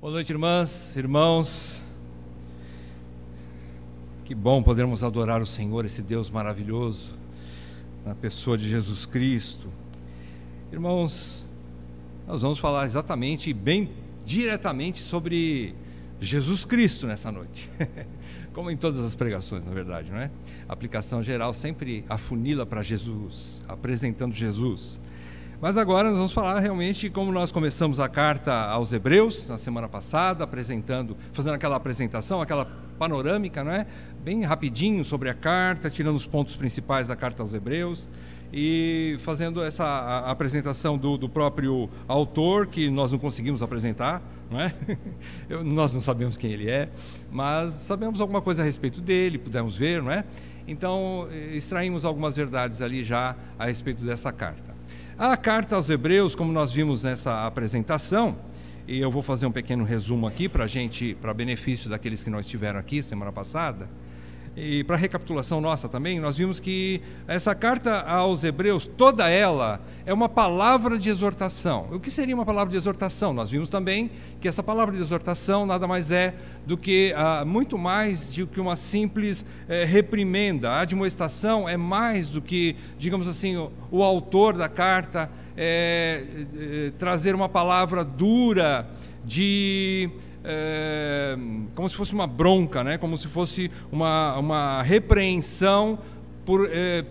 Boa noite, irmãs, irmãos. Que bom podermos adorar o Senhor, esse Deus maravilhoso, na pessoa de Jesus Cristo. Irmãos, nós vamos falar exatamente, bem diretamente sobre Jesus Cristo nessa noite. Como em todas as pregações, na verdade, não é? A aplicação geral sempre afunila para Jesus, apresentando Jesus. Mas agora nós vamos falar realmente como nós começamos a carta aos Hebreus, na semana passada, fazendo aquela apresentação, aquela panorâmica, não é? Bem rapidinho sobre a carta, tirando os pontos principais da carta aos Hebreus e fazendo essa apresentação do próprio autor, que nós não conseguimos apresentar, não é? Nós não sabemos quem ele é, mas sabemos alguma coisa a respeito dele, pudemos ver, não é? Então, extraímos algumas verdades ali já a respeito dessa carta. A carta aos Hebreus, como nós vimos nessa apresentação, e eu vou fazer um pequeno resumo aqui para benefício daqueles que não estiveram aqui semana passada, e para recapitulação nossa também, nós vimos que essa carta aos Hebreus, toda ela é uma palavra de exortação. O que seria uma palavra de exortação? Nós vimos também que essa palavra de exortação nada mais é do que, muito mais do que uma simples reprimenda. A admoestação é mais do que, digamos assim, o autor da carta trazer uma palavra dura como se fosse uma bronca, né? Como se fosse uma repreensão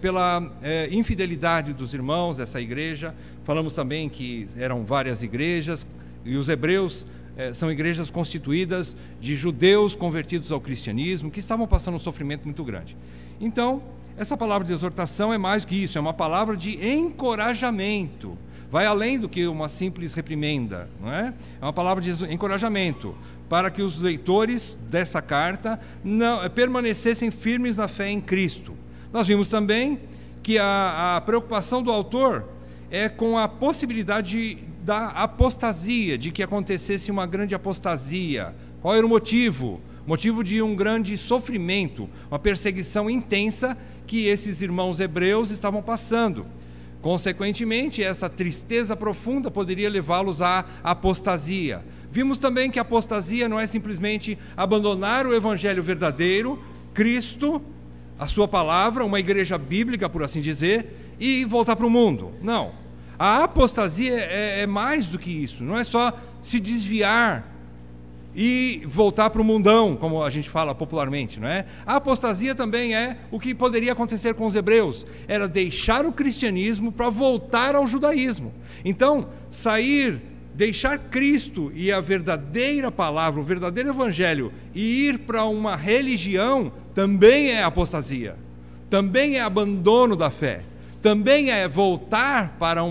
pela infidelidade dos irmãos dessa igreja. Falamos também que eram várias igrejas, e os Hebreus são igrejas constituídas de judeus convertidos ao cristianismo, que estavam passando um sofrimento muito grande. Então, essa palavra de exortação é mais que isso, é uma palavra de encorajamento. Vai além do que uma simples reprimenda, não é? É uma palavra de encorajamento para que os leitores dessa carta permanecessem firmes na fé em Cristo. Nós vimos também que a preocupação do autor é com a possibilidade da apostasia, de que acontecesse uma grande apostasia. Qual era o motivo? O motivo de um grande sofrimento, uma perseguição intensa que esses irmãos hebreus estavam passando. Consequentemente, essa tristeza profunda poderia levá-los à apostasia. Vimos também que a apostasia não é simplesmente abandonar o evangelho verdadeiro, Cristo, a sua palavra, uma igreja bíblica, por assim dizer, e voltar para o mundo. Não. A apostasia é mais do que isso. Não é só se desviar e voltar para o mundão, como a gente fala popularmente, não é? A apostasia também é o que poderia acontecer com os hebreus, era deixar o cristianismo para voltar ao judaísmo. Então, deixar Cristo e a verdadeira palavra, o verdadeiro evangelho, e ir para uma religião, também é apostasia, também é abandono da fé, também é voltar para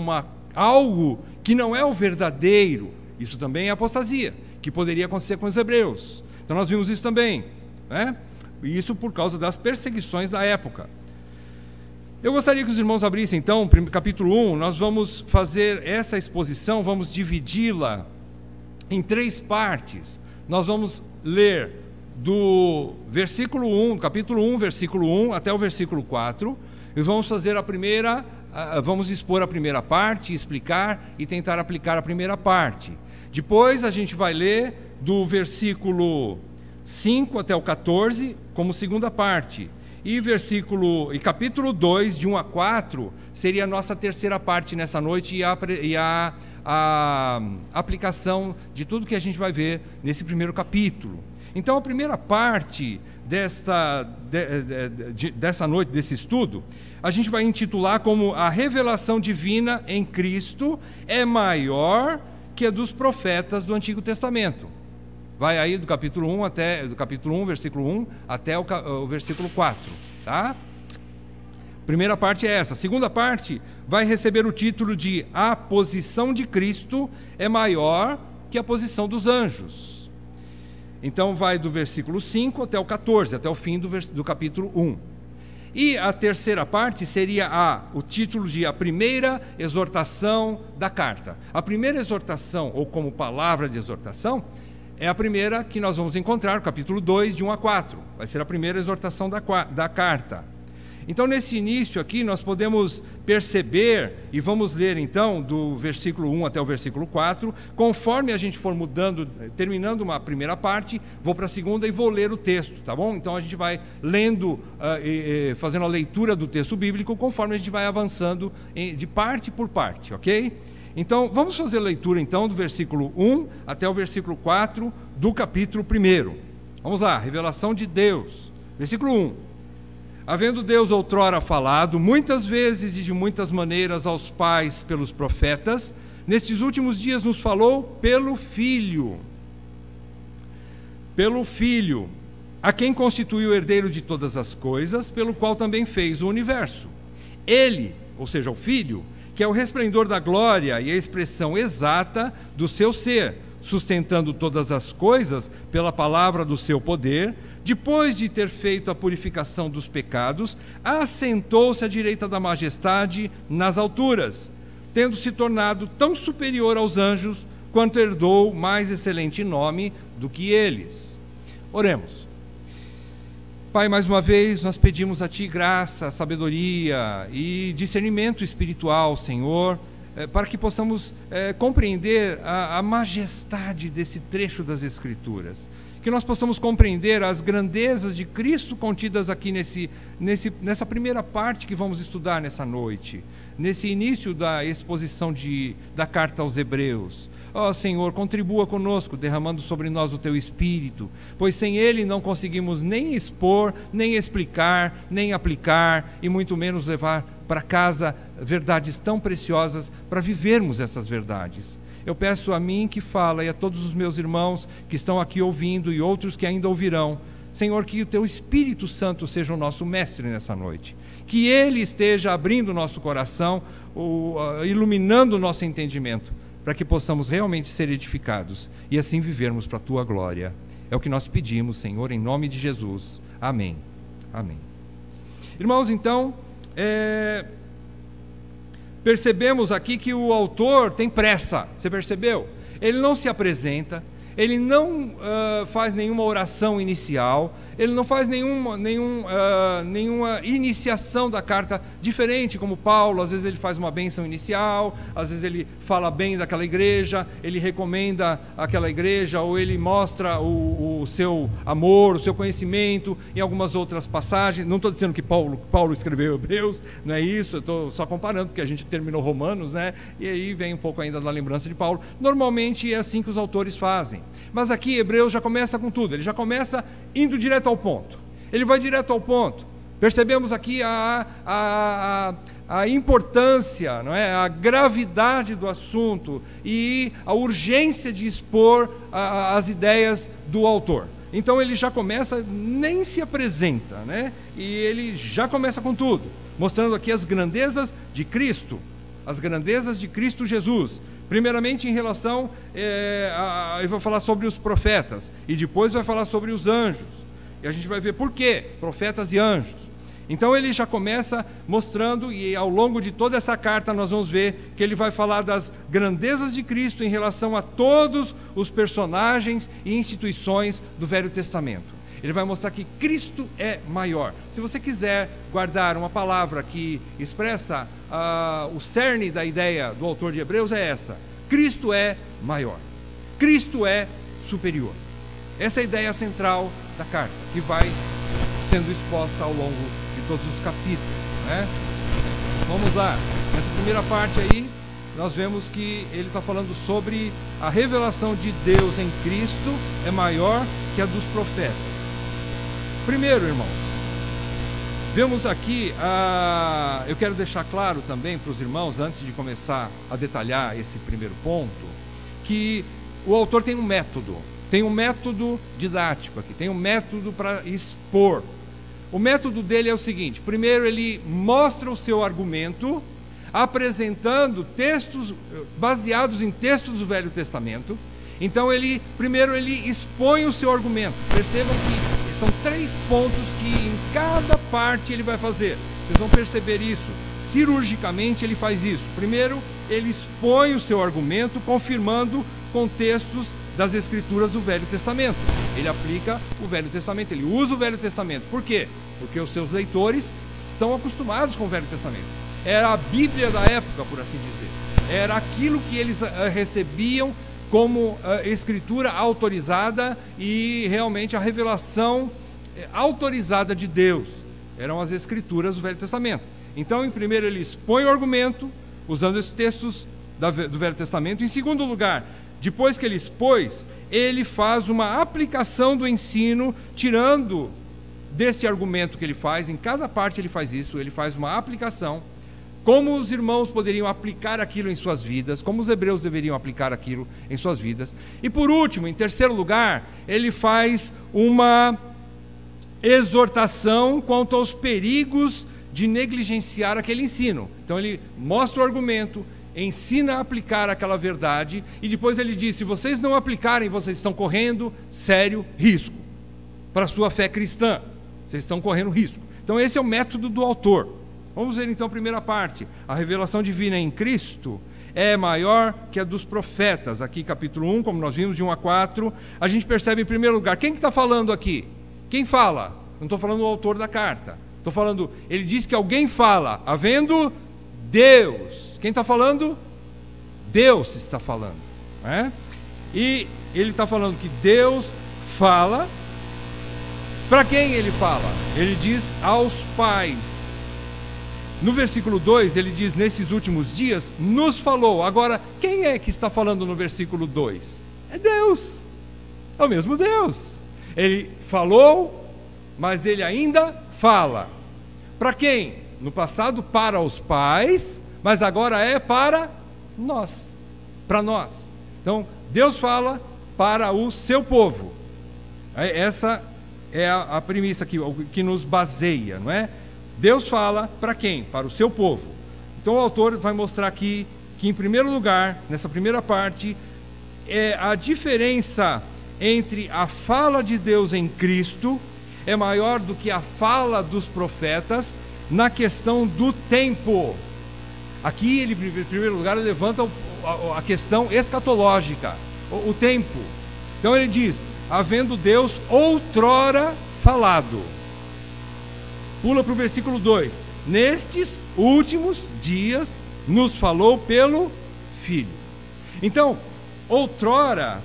algo que não é o verdadeiro. Isso também é apostasia, que poderia acontecer com os hebreus. Então nós vimos isso também, né? E isso por causa das perseguições da época. Eu gostaria que os irmãos abrissem então capítulo 1, nós vamos fazer essa exposição, vamos dividi-la em 3 partes. Nós vamos ler do versículo 1, capítulo 1, versículo 1 até o versículo 4, e vamos fazer vamos expor a primeira parte, explicar e tentar aplicar a primeira parte. Depois a gente vai ler do versículo 5 até o 14 como segunda parte. E capítulo 2, de 1 a 4, seria a nossa terceira parte nessa noite e a aplicação de tudo que a gente vai ver nesse primeiro capítulo. Então a primeira parte dessa noite, desse estudo, a gente vai intitular como a revelação divina em Cristo é maior que a dos profetas do Antigo Testamento. Vai aí do capítulo 1, versículo 1, até o versículo 4, tá? Primeira parte é essa. A segunda parte vai receber o título de A posição de Cristo é maior que a posição dos anjos. Então vai do versículo 5 até o 14, até o fim do capítulo 1. E a terceira parte seria o título de a primeira exortação da carta. A primeira exortação, ou como palavra de exortação, é a primeira que nós vamos encontrar, no capítulo 2, de 1 a 4. Vai ser a primeira exortação da carta. Então, nesse início aqui, nós podemos perceber, e vamos ler então do versículo 1 até o versículo 4, conforme a gente for mudando, terminando uma primeira parte, vou para a segunda e vou ler o texto, tá bom? Então a gente vai lendo, fazendo a leitura do texto bíblico, conforme a gente vai avançando de parte por parte, ok? Então, vamos fazer a leitura então do versículo 1 até o versículo 4 do capítulo 1. Vamos lá, revelação de Deus. Versículo 1. Havendo Deus outrora falado, muitas vezes e de muitas maneiras aos pais pelos profetas, nestes últimos dias nos falou pelo Filho. Pelo Filho, a quem constituiu o herdeiro de todas as coisas, pelo qual também fez o universo. Ele, ou seja, o Filho, que é o resplendor da glória e a expressão exata do seu ser, sustentando todas as coisas pela palavra do seu poder, depois de ter feito a purificação dos pecados, assentou-se à direita da majestade nas alturas, tendo se tornado tão superior aos anjos, quanto herdou mais excelente nome do que eles. Oremos. Pai, mais uma vez nós pedimos a Ti graça, sabedoria e discernimento espiritual, Senhor, para que possamos compreender a majestade desse trecho das Escrituras. Que nós possamos compreender as grandezas de Cristo contidas aqui nessa primeira parte que vamos estudar nessa noite, nesse início da exposição da carta aos Hebreus. Ó Senhor, contribua conosco, derramando sobre nós o Teu Espírito, pois sem Ele não conseguimos nem expor, nem explicar, nem aplicar, e muito menos levar para casa verdades tão preciosas para vivermos essas verdades. Eu peço a mim que fala e a todos os meus irmãos que estão aqui ouvindo e outros que ainda ouvirão, Senhor, que o Teu Espírito Santo seja o nosso mestre nessa noite, que Ele esteja abrindo o nosso coração, iluminando o nosso entendimento, para que possamos realmente ser edificados e assim vivermos para a Tua glória. É o que nós pedimos, Senhor, em nome de Jesus. Amém. Amém. Irmãos, então, percebemos aqui que o autor tem pressa, você percebeu? Ele não se apresenta, ele não faz nenhuma oração inicial, ele não faz nenhuma iniciação da carta diferente, como Paulo. Às vezes ele faz uma bênção inicial, às vezes ele fala bem daquela igreja, ele recomenda aquela igreja, ou ele mostra o seu amor, o seu conhecimento em algumas outras passagens. Não estou dizendo que Paulo escreveu Hebreus, não é isso, eu estou só comparando, porque a gente terminou Romanos, né? E aí vem um pouco ainda da lembrança de Paulo. Normalmente é assim que os autores fazem, mas aqui Hebreus já começa com tudo, ele já começa indo direto ao ponto, ele vai direto ao ponto. Percebemos aqui a importância, não é? A gravidade do assunto e a urgência de expor as ideias do autor. Então ele já começa, nem se apresenta, né? E ele já começa com tudo, mostrando aqui as grandezas de Cristo, as grandezas de Cristo Jesus. Primeiramente em relação, ele vai falar sobre os profetas, e depois vai falar sobre os anjos. E a gente vai ver por quê, profetas e anjos. Então ele já começa mostrando, e ao longo de toda essa carta nós vamos ver que ele vai falar das grandezas de Cristo em relação a todos os personagens e instituições do Velho Testamento. Ele vai mostrar que Cristo é maior. Se você quiser guardar uma palavra que expressa o cerne da ideia do autor de Hebreus, é essa: Cristo é maior, Cristo é superior. Essa é a ideia central da carta, que vai sendo exposta ao longo de todos os capítulos, né? Vamos lá, nessa primeira parte aí, nós vemos que ele está falando sobre a revelação de Deus em Cristo é maior que a dos profetas. Primeiro, irmãos, vemos aqui, eu quero deixar claro também para os irmãos, antes de começar a detalhar esse primeiro ponto, que o autor tem um método didático aqui, tem um método para expor. O método dele é o seguinte: primeiro ele mostra o seu argumento, apresentando textos baseados em textos do Velho Testamento. Então primeiro ele expõe o seu argumento. Percebam que são 3 pontos que em cada parte ele vai fazer. Vocês vão perceber isso. Cirurgicamente ele faz isso. Primeiro ele expõe o seu argumento, confirmando com textos das Escrituras do Velho Testamento. Ele aplica o Velho Testamento, ele usa o Velho Testamento. Por quê? Porque os seus leitores estão acostumados com o Velho Testamento. Era a Bíblia da época, por assim dizer. Era aquilo que eles recebiam como escritura autorizada e realmente a revelação autorizada de Deus. Eram as escrituras do Velho Testamento. Então, em primeiro, ele expõe o argumento, usando esses textos do Velho Testamento. Em segundo lugar, depois que ele expôs, ele faz uma aplicação do ensino, tirando desse argumento que ele faz, em cada parte ele faz isso, ele faz uma aplicação, como os irmãos poderiam aplicar aquilo em suas vidas, como os hebreus deveriam aplicar aquilo em suas vidas. E por último, em terceiro lugar, ele faz uma exortação quanto aos perigos de negligenciar aquele ensino. Então ele mostra o argumento, ensina a aplicar aquela verdade, e depois ele diz: se vocês não aplicarem, vocês estão correndo sério risco para a sua fé cristã. Vocês estão correndo risco. Então esse é o método do autor. Vamos ver então a primeira parte. A revelação divina em Cristo é maior que a dos profetas. Aqui capítulo 1, como nós vimos, de 1 a 4, a gente percebe em primeiro lugar, quem que está falando aqui? Quem fala? Não estou falando o autor da carta. Estou falando, ele diz que alguém fala, havendo Deus. Quem está falando? Deus está falando. Né? E ele está falando que Deus fala. Para quem ele fala? Ele diz aos pais. No versículo 2, ele diz: nesses últimos dias nos falou. Agora, quem é que está falando no versículo 2? É Deus. É o mesmo Deus. Ele falou, mas ele ainda fala. Para quem? No passado, para os pais, mas agora é para nós. Para nós. Então, Deus fala para o seu povo. Essa é a premissa que nos baseia, não é? Deus fala para quem? Para o seu povo. Então o autor vai mostrar aqui que, em primeiro lugar, nessa primeira parte, a diferença entre a fala de Deus em Cristo é maior do que a fala dos profetas na questão do tempo. Aqui ele, em primeiro lugar, levanta a questão escatológica, o tempo. Então ele diz: havendo Deus outrora falado. Pula para o versículo 2. Nestes últimos dias nos falou pelo Filho. Então, outrora,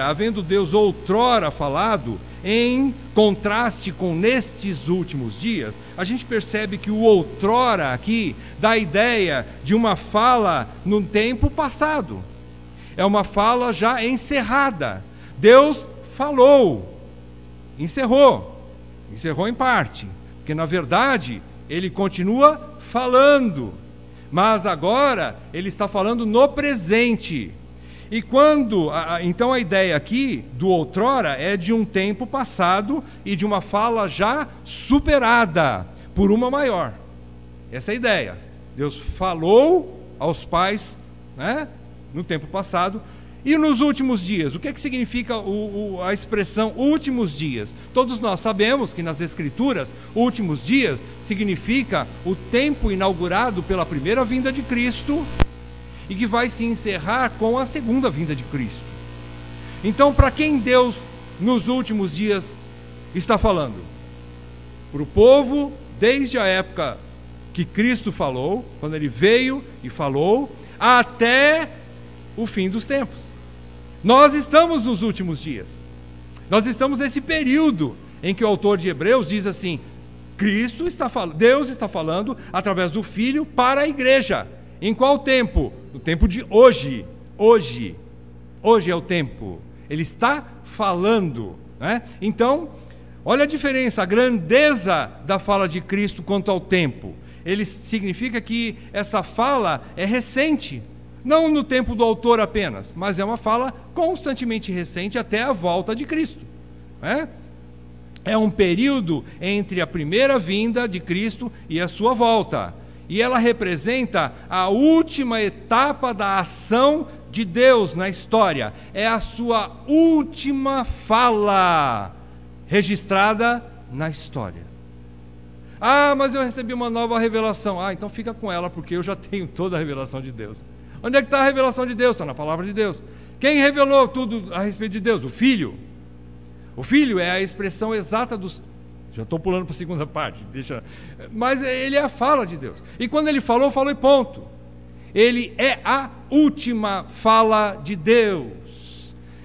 havendo Deus outrora falado, em contraste com nestes últimos dias, a gente percebe que o outrora aqui dá a ideia de uma fala no tempo passado. É uma fala já encerrada. Deus falou, encerrou em parte. Porque na verdade ele continua falando, mas agora ele está falando no presente. E então a ideia aqui do outrora é de um tempo passado e de uma fala já superada por uma maior. Essa é a ideia. Deus falou aos pais, né, no tempo passado. E nos últimos dias? O que é que significa a expressão últimos dias? Todos nós sabemos que nas Escrituras, últimos dias significa o tempo inaugurado pela primeira vinda de Cristo e que vai se encerrar com a segunda vinda de Cristo. Então, para quem Deus nos últimos dias está falando? Para o povo, desde a época que Cristo falou, quando ele veio e falou, até o fim dos tempos. Nós estamos nos últimos dias. Nós estamos nesse período em que o autor de Hebreus diz assim: Deus está falando através do Filho para a igreja. Em qual tempo? No tempo de hoje. Hoje é o tempo. Ele está falando, né? Então, olha a diferença, a grandeza da fala de Cristo quanto ao tempo. Ele significa que essa fala é recente. Não no tempo do autor apenas, mas é uma fala constantemente recente até a volta de Cristo. É um período entre a primeira vinda de Cristo e a sua volta. E ela representa a última etapa da ação de Deus na história. É a sua última fala registrada na história. Ah, mas eu recebi uma nova revelação. Ah, então fica com ela, porque eu já tenho toda a revelação de Deus. Onde é que está a revelação de Deus? Está na palavra de Deus. Quem revelou tudo a respeito de Deus? O Filho. O Filho é a expressão exata Já estou pulando para a segunda parte, mas ele é a fala de Deus. E quando ele falou, falou e ponto. Ele é a última fala de Deus.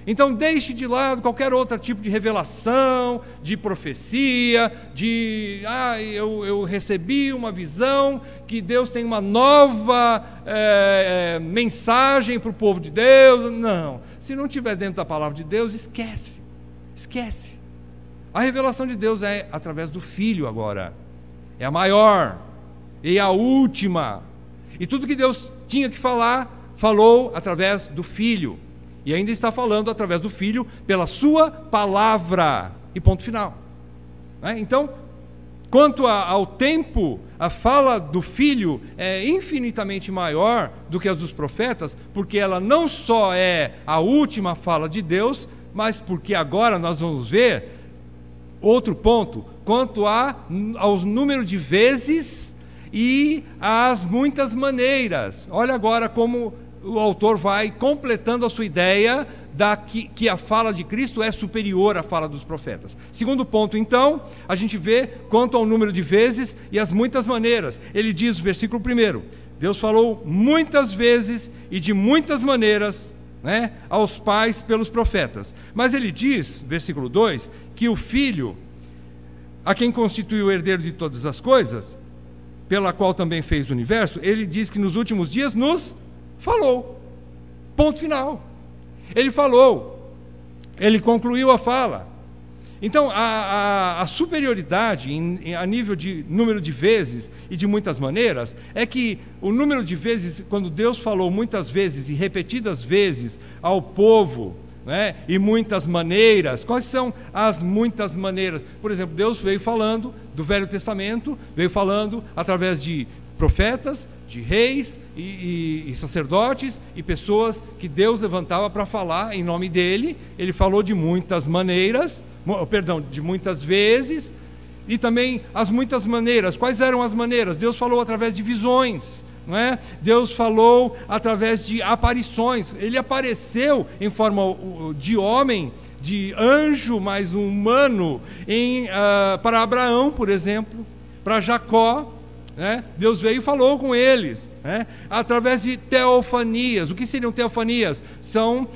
Então deixe de lado qualquer outro tipo de revelação, de profecia, eu recebi uma visão que Deus tem uma nova mensagem para o povo de Deus. Não, se não estiver dentro da palavra de Deus, esquece. A revelação de Deus é através do Filho agora, é a maior e a última. E tudo que Deus tinha que falar, falou através do Filho. E ainda está falando através do Filho, pela sua palavra. E ponto final. Então, quanto ao tempo, a fala do Filho é infinitamente maior do que a dos profetas, porque ela não só é a última fala de Deus, mas porque agora nós vamos ver outro ponto, quanto aos número de vezes e às muitas maneiras. Olha agora como o autor vai completando a sua ideia que a fala de Cristo é superior à fala dos profetas. Segundo ponto, então, a gente vê quanto ao número de vezes e as muitas maneiras. Ele diz, versículo 1, Deus falou muitas vezes e de muitas maneiras, aos pais pelos profetas. Mas ele diz, versículo 2, que o Filho, a quem constituiu o herdeiro de todas as coisas, pela qual também fez o universo, ele diz que nos últimos dias nos falou, ponto final. Ele falou, ele concluiu a fala. Então a superioridade a nível de número de vezes e de muitas maneiras é que o número de vezes, quando Deus falou muitas vezes e repetidas vezes ao povo, e muitas maneiras, quais são as muitas maneiras? Por exemplo, Deus veio falando do Velho Testamento, veio falando através de profetas, de reis e sacerdotes e pessoas que Deus levantava para falar em nome dele. Ele falou de muitas maneiras, de muitas vezes, e também as muitas maneiras. Quais eram as maneiras? Deus falou através de visões, Deus falou através de aparições. Ele apareceu em forma de homem, de anjo mais humano, para Abraão, por exemplo, para Jacó. Deus veio e falou com eles, através de teofanias. O que seriam teofanias? São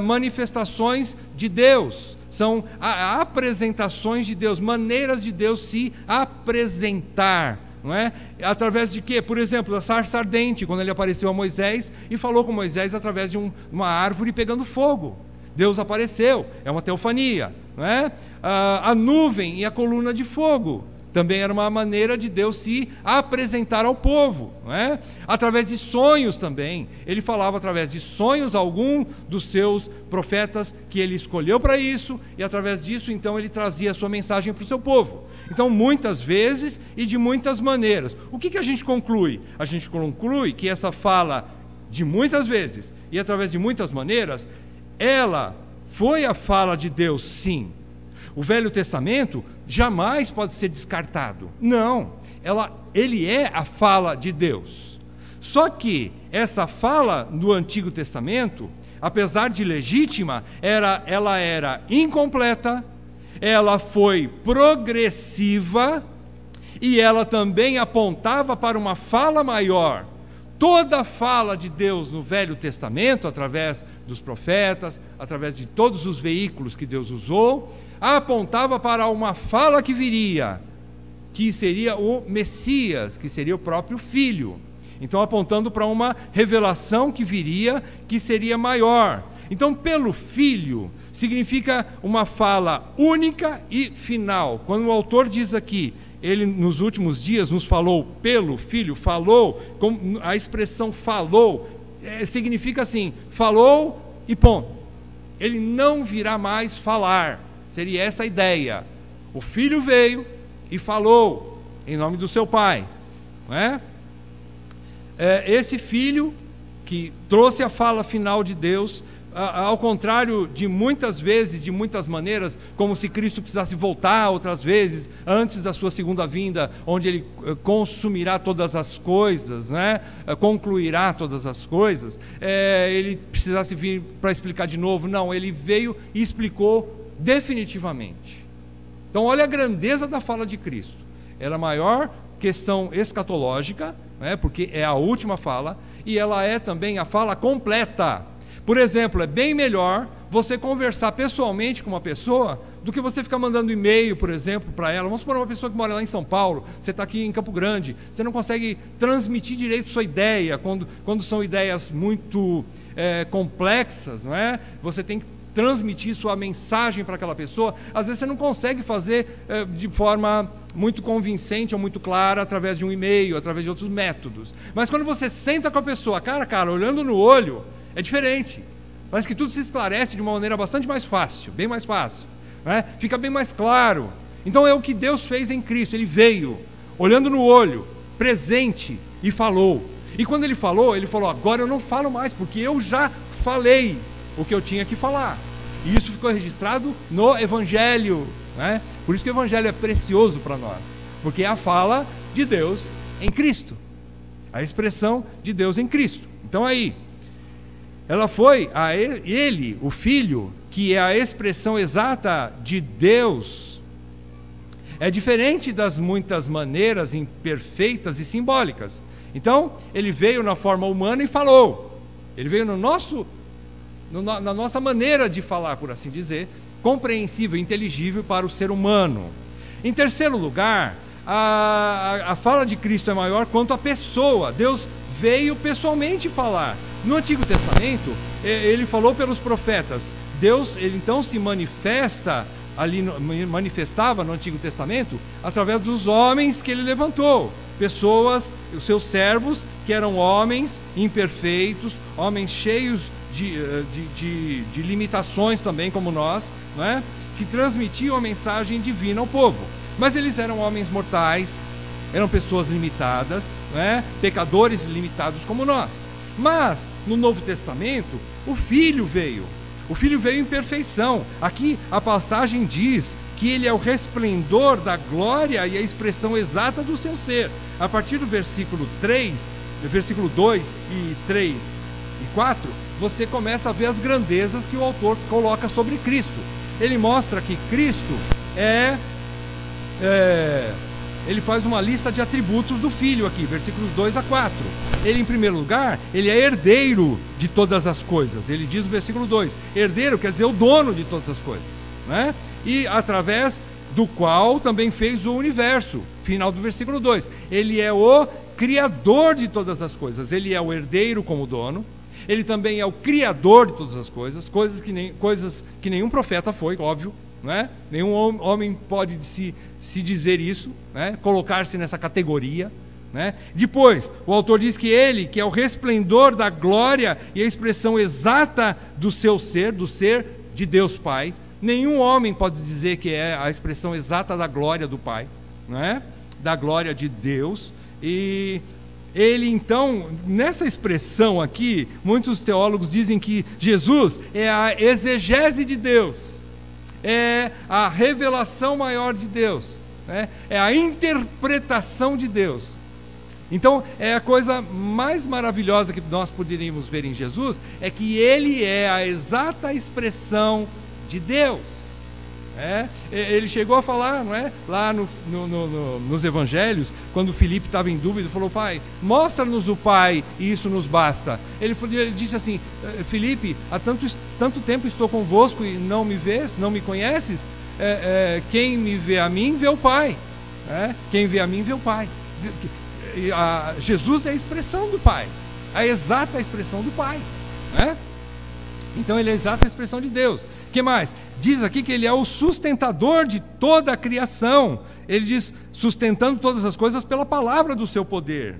manifestações de Deus, são apresentações de Deus, maneiras de Deus se apresentar. Através de quê? Por exemplo, a sarça ardente, quando ele apareceu a Moisés e falou com Moisés através de uma árvore pegando fogo. Deus apareceu, é uma teofania. A nuvem e a coluna de fogo também era uma maneira de Deus se apresentar ao povo, através de sonhos também. Ele falava através de sonhos a algum dos seus profetas que ele escolheu para isso, e através disso então ele trazia a sua mensagem para o seu povo. Então muitas vezes e de muitas maneiras. O que a gente conclui? A gente conclui que essa fala de muitas vezes e através de muitas maneiras, ela foi a fala de Deus, sim. O Velho Testamento jamais pode ser descartado. Não, ele é a fala de Deus. Só que essa fala do Antigo Testamento, apesar de legítima, ela era incompleta, ela foi progressiva e ela também apontava para uma fala maior. Toda a fala de Deus no Velho Testamento, através dos profetas, através de todos os veículos que Deus usou, apontava para uma fala que viria, que seria o Messias, que seria o próprio Filho. Então apontando para uma revelação que viria, que seria maior. Então pelo Filho significa uma fala única e final. Quando o autor diz aqui, ele nos últimos dias nos falou pelo Filho, falou, a expressão falou, significa assim, falou e ponto. Ele não virá mais falar, seria essa a ideia. O Filho veio e falou em nome do seu Pai, esse Filho que trouxe a fala final de Deus, ao contrário de muitas vezes, de muitas maneiras, como se Cristo precisasse voltar outras vezes, antes da sua segunda vinda, onde Ele consumirá todas as coisas, concluirá todas as coisas, Ele precisasse vir para explicar de novo. Não, Ele veio e explicou definitivamente. Então olha a grandeza da fala de Cristo. Ela é a maior questão escatológica, né, porque é a última fala, e ela é também a fala completa. Por exemplo, é bem melhor você conversar pessoalmente com uma pessoa do que você ficar mandando e-mail, por exemplo, para ela. Vamos supor uma pessoa que mora lá em São Paulo, você está aqui em Campo Grande, você não consegue transmitir direito sua ideia, quando são ideias muito complexas, não é? Você tem que transmitir sua mensagem para aquela pessoa. Às vezes você não consegue fazer de forma muito convincente ou muito clara através de um e-mail, através de outros métodos. Mas quando você senta com a pessoa, cara a cara, olhando no olho, é diferente. Parece que tudo se esclarece de uma maneira bastante mais fácil, bem mais fácil, né? Fica bem mais claro. Então é o que Deus fez em Cristo. Ele veio, olhando no olho, presente, e falou. E quando ele falou, agora eu não falo mais, porque eu já falei o que eu tinha que falar. E isso ficou registrado no Evangelho, né? Por isso que o Evangelho é precioso para nós, porque é a fala de Deus em Cristo, a expressão de Deus em Cristo. Então aí, ela foi a ele, o Filho, que é a expressão exata de Deus. É diferente das muitas maneiras imperfeitas e simbólicas. Então, ele veio na forma humana e falou. Ele veio na nossa maneira de falar, por assim dizer, compreensível, inteligível para o ser humano. Em terceiro lugar, a fala de Cristo é maior quanto a pessoa. Deus veio pessoalmente falar. No Antigo Testamento, ele falou pelos profetas. Deus, ele então se manifestava no Antigo Testamento através dos homens que ele levantou. Pessoas, os seus servos, que eram homens imperfeitos, homens cheios de limitações também, como nós, não é? Que transmitiam a mensagem divina ao povo. Mas eles eram homens mortais, eram pessoas limitadas, não é? Pecadores limitados como nós. Mas, no Novo Testamento, o Filho veio. O Filho veio em perfeição. Aqui a passagem diz que ele é o resplendor da glória e a expressão exata do seu ser. A partir do versículo 3, versículo 2 e 3 e 4, você começa a ver as grandezas que o autor coloca sobre Cristo. Ele mostra que Cristo ele faz uma lista de atributos do Filho aqui, versículos 2 a 4. Ele, em primeiro lugar, ele é herdeiro de todas as coisas. Ele diz no versículo 2, herdeiro quer dizer o dono de todas as coisas, né? E através do qual também fez o universo, final do versículo 2. Ele é o criador de todas as coisas. Ele é o herdeiro como dono. Ele também é o criador de todas as coisas, coisas que nenhum profeta foi, óbvio, né? Nenhum homem pode se dizer isso, né? Colocar-se nessa categoria, né? Depois, o autor diz que ele, que é o resplendor da glória e a expressão exata do seu ser, do ser de Deus Pai. Nenhum homem pode dizer que é a expressão exata da glória do Pai, né? Da glória de Deus. E ele, então, nessa expressão aqui, muitos teólogos dizem que Jesus é a exegese de Deus, é a revelação maior de Deus, né? É a interpretação de Deus. Então, é a coisa mais maravilhosa que nós poderíamos ver em Jesus, é que ele é a exata expressão de Deus. Ele chegou a falar, não é? Lá nos evangelhos, quando Filipe estava em dúvida, falou: Pai, mostra-nos o Pai e isso nos basta. Ele disse assim: Filipe, há tanto tempo estou convosco e não me vês, não me conheces? Quem me vê a mim, vê o Pai. Quem vê a mim, vê o Pai. Jesus é a expressão do Pai, a exata expressão do Pai, né? Então ele é a exata expressão de Deus. O que mais? Diz aqui que ele é o sustentador de toda a criação. Ele diz, sustentando todas as coisas pela palavra do seu poder.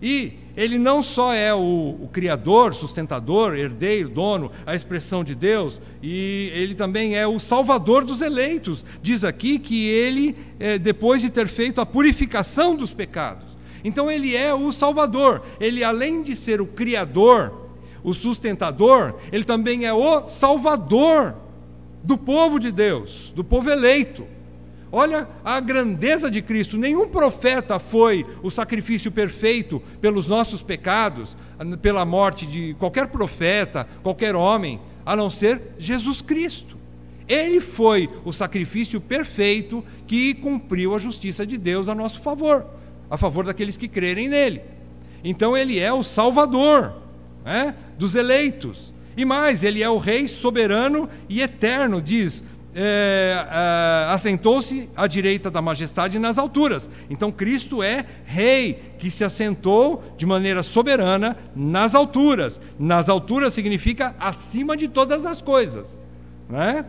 E ele não só é o criador, sustentador, herdeiro, dono, a expressão de Deus, e ele também é o salvador dos eleitos. Diz aqui que ele, depois de ter feito a purificação dos pecados. Então ele é o salvador. Ele, além de ser o criador, o sustentador, ele também é o salvador do povo de Deus, do povo eleito. Olha a grandeza de Cristo. Nenhum profeta foi o sacrifício perfeito pelos nossos pecados, pela morte de qualquer profeta, qualquer homem, a não ser Jesus Cristo. Ele foi o sacrifício perfeito que cumpriu a justiça de Deus a nosso favor, a favor daqueles que crerem nele. Então ele é o Salvador, né, dos eleitos. E mais, ele é o Rei soberano e eterno, diz, assentou-se à direita da majestade nas alturas. Então Cristo é Rei, que se assentou de maneira soberana nas alturas. Nas alturas significa acima de todas as coisas, né?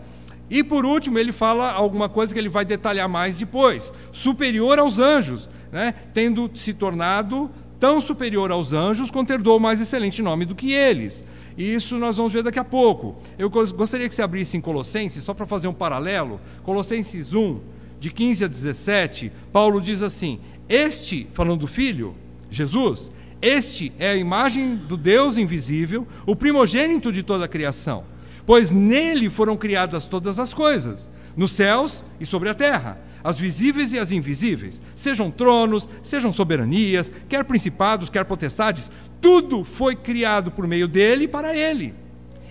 E por último ele fala alguma coisa que ele vai detalhar mais depois: superior aos anjos, né? Tendo se tornado tão superior aos anjos, quanto herdou mais excelente nome do que eles. Isso nós vamos ver daqui a pouco. Eu gostaria que você abrisse em Colossenses, só para fazer um paralelo. Colossenses 1, de 15 a 17, Paulo diz assim: este, falando do Filho, Jesus, este é a imagem do Deus invisível, o primogênito de toda a criação. Pois nele foram criadas todas as coisas, nos céus e sobre a terra, as visíveis e as invisíveis, sejam tronos, sejam soberanias, quer principados, quer potestades, tudo foi criado por meio dele e para ele.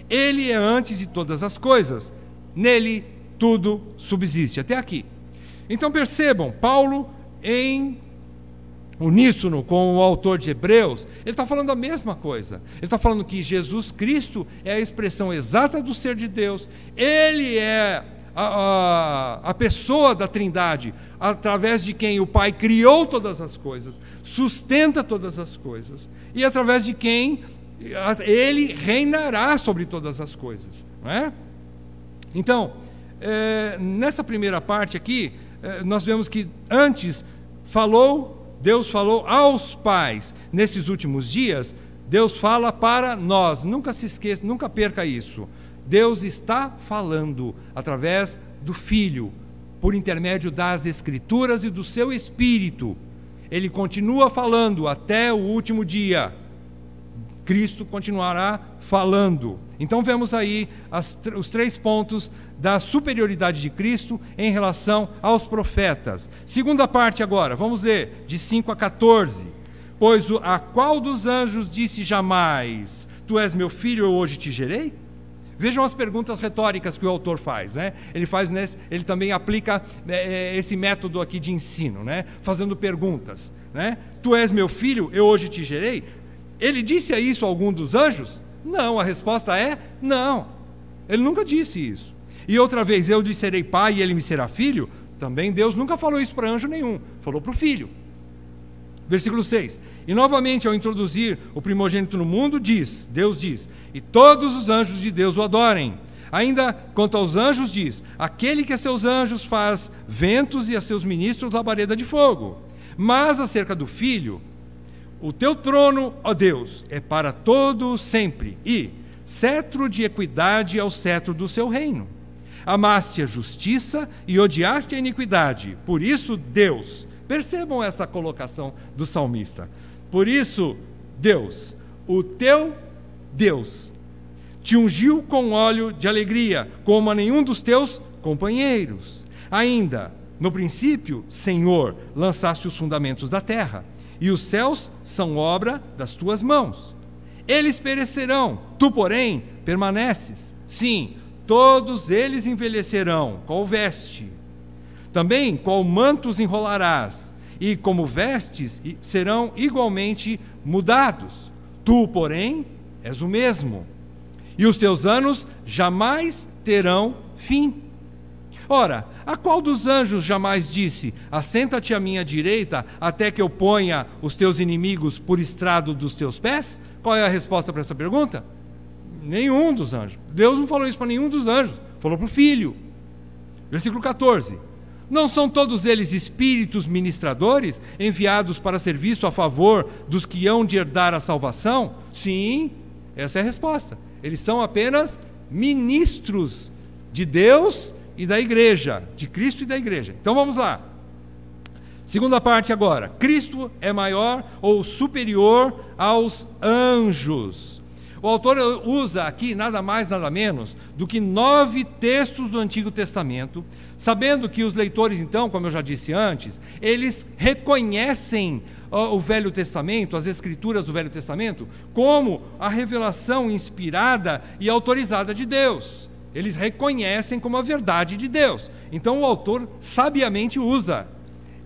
Ele é antes de todas as coisas, nele tudo subsiste. Até aqui. Então percebam, Paulo, em uníssono com o autor de Hebreus, ele está falando a mesma coisa. Ele está falando que Jesus Cristo é a expressão exata do ser de Deus. Ele é a pessoa da Trindade, através de quem o Pai criou todas as coisas, sustenta todas as coisas, e através de quem ele reinará sobre todas as coisas, não é? Então, nessa primeira parte aqui, nós vemos que antes Deus falou aos pais. Nesses últimos dias, Deus fala para nós. Nunca se esqueça, nunca perca isso. Deus está falando através do Filho, por intermédio das Escrituras e do seu Espírito. Ele continua falando até o último dia. Cristo continuará falando. Então vemos aí os 3 pontos da superioridade de Cristo em relação aos profetas. Segunda parte agora, vamos ler, de 5 a 14. Pois a qual dos anjos disse jamais: tu és meu filho, eu hoje te gerei? Vejam as perguntas retóricas que o autor faz, né? Ele também aplica esse método aqui de ensino, né? Fazendo perguntas, né? Tu és meu filho, eu hoje te gerei? Ele disse isso a algum dos anjos? Não, a resposta é não. Ele nunca disse isso. E outra vez, eu lhe serei pai e ele me será filho? Também Deus nunca falou isso para anjo nenhum, falou para o filho. Versículo 6. E novamente, ao introduzir o primogênito no mundo, Deus diz: e todos os anjos de Deus o adorem. Ainda quanto aos anjos diz: aquele que a seus anjos faz ventos e a seus ministros labareda de fogo. Mas acerca do Filho: o teu trono, ó Deus, é para todo sempre, e cetro de equidade é o cetro do seu reino. Amaste a justiça e odiaste a iniquidade. Por isso, Deus... Percebam essa colocação do salmista. Por isso, Deus, o teu Deus, te ungiu com óleo de alegria, como a nenhum dos teus companheiros. Ainda, no princípio, Senhor, lançaste os fundamentos da terra, e os céus são obra das tuas mãos. Eles perecerão, tu, porém, permaneces. Sim, todos eles envelhecerão, qual veste. Também qual manto os enrolarás, e como vestes serão igualmente mudados. Tu, porém, és o mesmo, e os teus anos jamais terão fim. Ora, a qual dos anjos jamais disse: assenta-te à minha direita, até que eu ponha os teus inimigos por estrado dos teus pés? Qual é a resposta para essa pergunta? Nenhum dos anjos. Deus não falou isso para nenhum dos anjos, falou para o Filho. Versículo 14. Não são todos eles espíritos ministradores, enviados para serviço a favor dos que hão de herdar a salvação? Sim, essa é a resposta. Eles são apenas ministros de Deus e da igreja, de Cristo e da igreja. Então vamos lá. Segunda parte agora. Cristo é maior ou superior aos anjos. O autor usa aqui nada mais, nada menos do que 9 textos do Antigo Testamento, sabendo que os leitores, então, como eu já disse antes, eles reconhecem o Velho Testamento, as Escrituras do Velho Testamento, como a revelação inspirada e autorizada de Deus. Eles reconhecem como a verdade de Deus. Então o autor sabiamente usa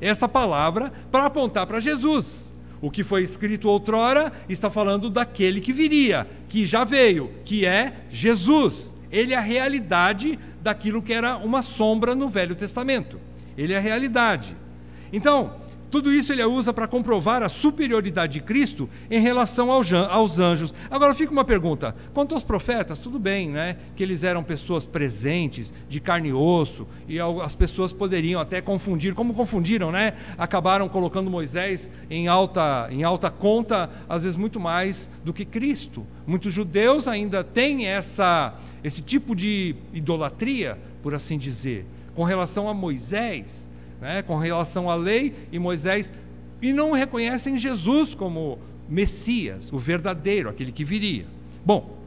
essa palavra para apontar para Jesus. O que foi escrito outrora está falando daquele que viria, que já veio, que é Jesus. Ele é a realidade daquilo que era uma sombra no Velho Testamento. Ele é a realidade. Então, tudo isso ele usa para comprovar a superioridade de Cristo em relação aos anjos. Agora fica uma pergunta, quanto aos profetas, tudo bem, né? Que eles eram pessoas presentes, de carne e osso, e as pessoas poderiam até confundir, como confundiram, né? Acabaram colocando Moisés em alta conta, às vezes muito mais do que Cristo. Muitos judeus ainda têm esse tipo de idolatria, por assim dizer, com relação a Moisés, com relação à lei e Moisés, e não reconhecem Jesus como Messias, o verdadeiro, aquele que viria. Bom,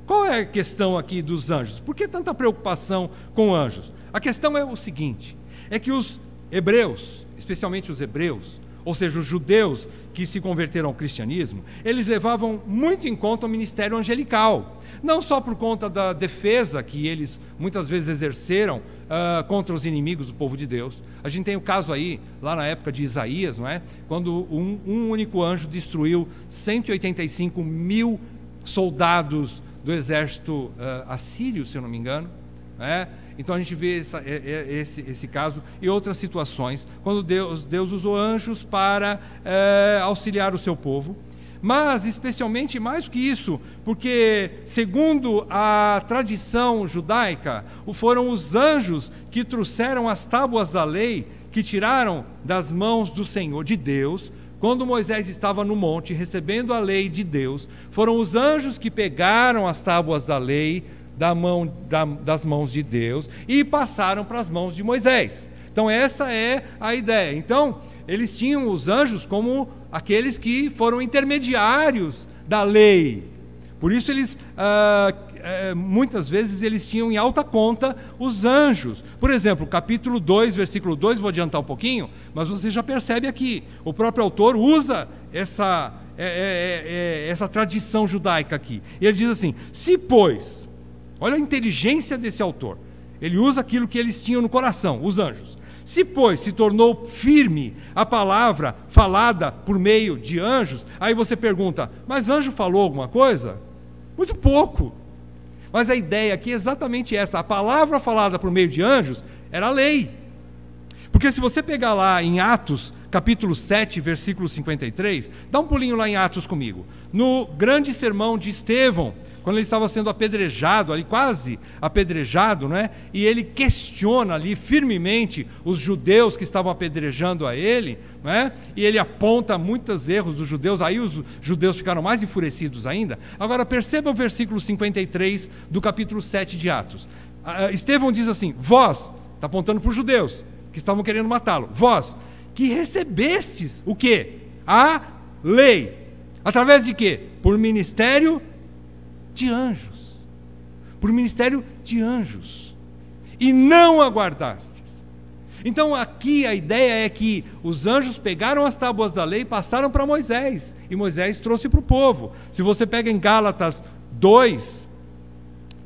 qual é a questão aqui dos anjos? Por que tanta preocupação com anjos? A questão é o seguinte, é que os hebreus, especialmente os hebreus, ou seja, os judeus que se converteram ao cristianismo, eles levavam muito em conta o ministério angelical, não só por conta da defesa que eles muitas vezes exerceram contra os inimigos do povo de Deus. A gente tem o caso aí, lá na época de Isaías, não é? Quando um único anjo destruiu 185 mil soldados do exército assírio, se eu não me engano, Então a gente vê esse caso e outras situações, quando Deus usou anjos para auxiliar o seu povo, mas especialmente mais do que isso, porque segundo a tradição judaica, foram os anjos que trouxeram as tábuas da lei, que tiraram das mãos do Senhor, de Deus, quando Moisés estava no monte recebendo a lei de Deus. Foram os anjos que pegaram as tábuas da lei das mãos de Deus e passaram para as mãos de Moisés. Então essa é a ideia. Então eles tinham os anjos como aqueles que foram intermediários da lei. Por isso eles muitas vezes eles tinham em alta conta os anjos. Por exemplo, capítulo 2, versículo 2, vou adiantar um pouquinho, mas você já percebe aqui, o próprio autor usa essa tradição judaica aqui. E ele diz assim: se pois, olha a inteligência desse autor, ele usa aquilo que eles tinham no coração, os anjos. Se pois se tornou firme a palavra falada por meio de anjos, aí você pergunta, mas anjo falou alguma coisa? Muito pouco. Mas a ideia aqui é exatamente essa, a palavra falada por meio de anjos era a lei. Porque se você pegar lá em Atos, capítulo 7, versículo 53, dá um pulinho lá em Atos comigo. No grande sermão de Estevão, quando ele estava sendo apedrejado, ali quase apedrejado, né? E ele questiona ali firmemente os judeus que estavam apedrejando a ele, né? E ele aponta muitos erros dos judeus, aí os judeus ficaram mais enfurecidos ainda. Agora perceba o versículo 53 do capítulo 7 de Atos. Estevão diz assim: vós, está apontando para os judeus que estavam querendo matá-lo, vós que recebestes o quê? A lei. Através de quê? Por ministério de anjos. Por ministério de anjos. E não aguardastes. Então aqui a ideia é que os anjos pegaram as tábuas da lei e passaram para Moisés. E Moisés trouxe para o povo. Se você pega em Gálatas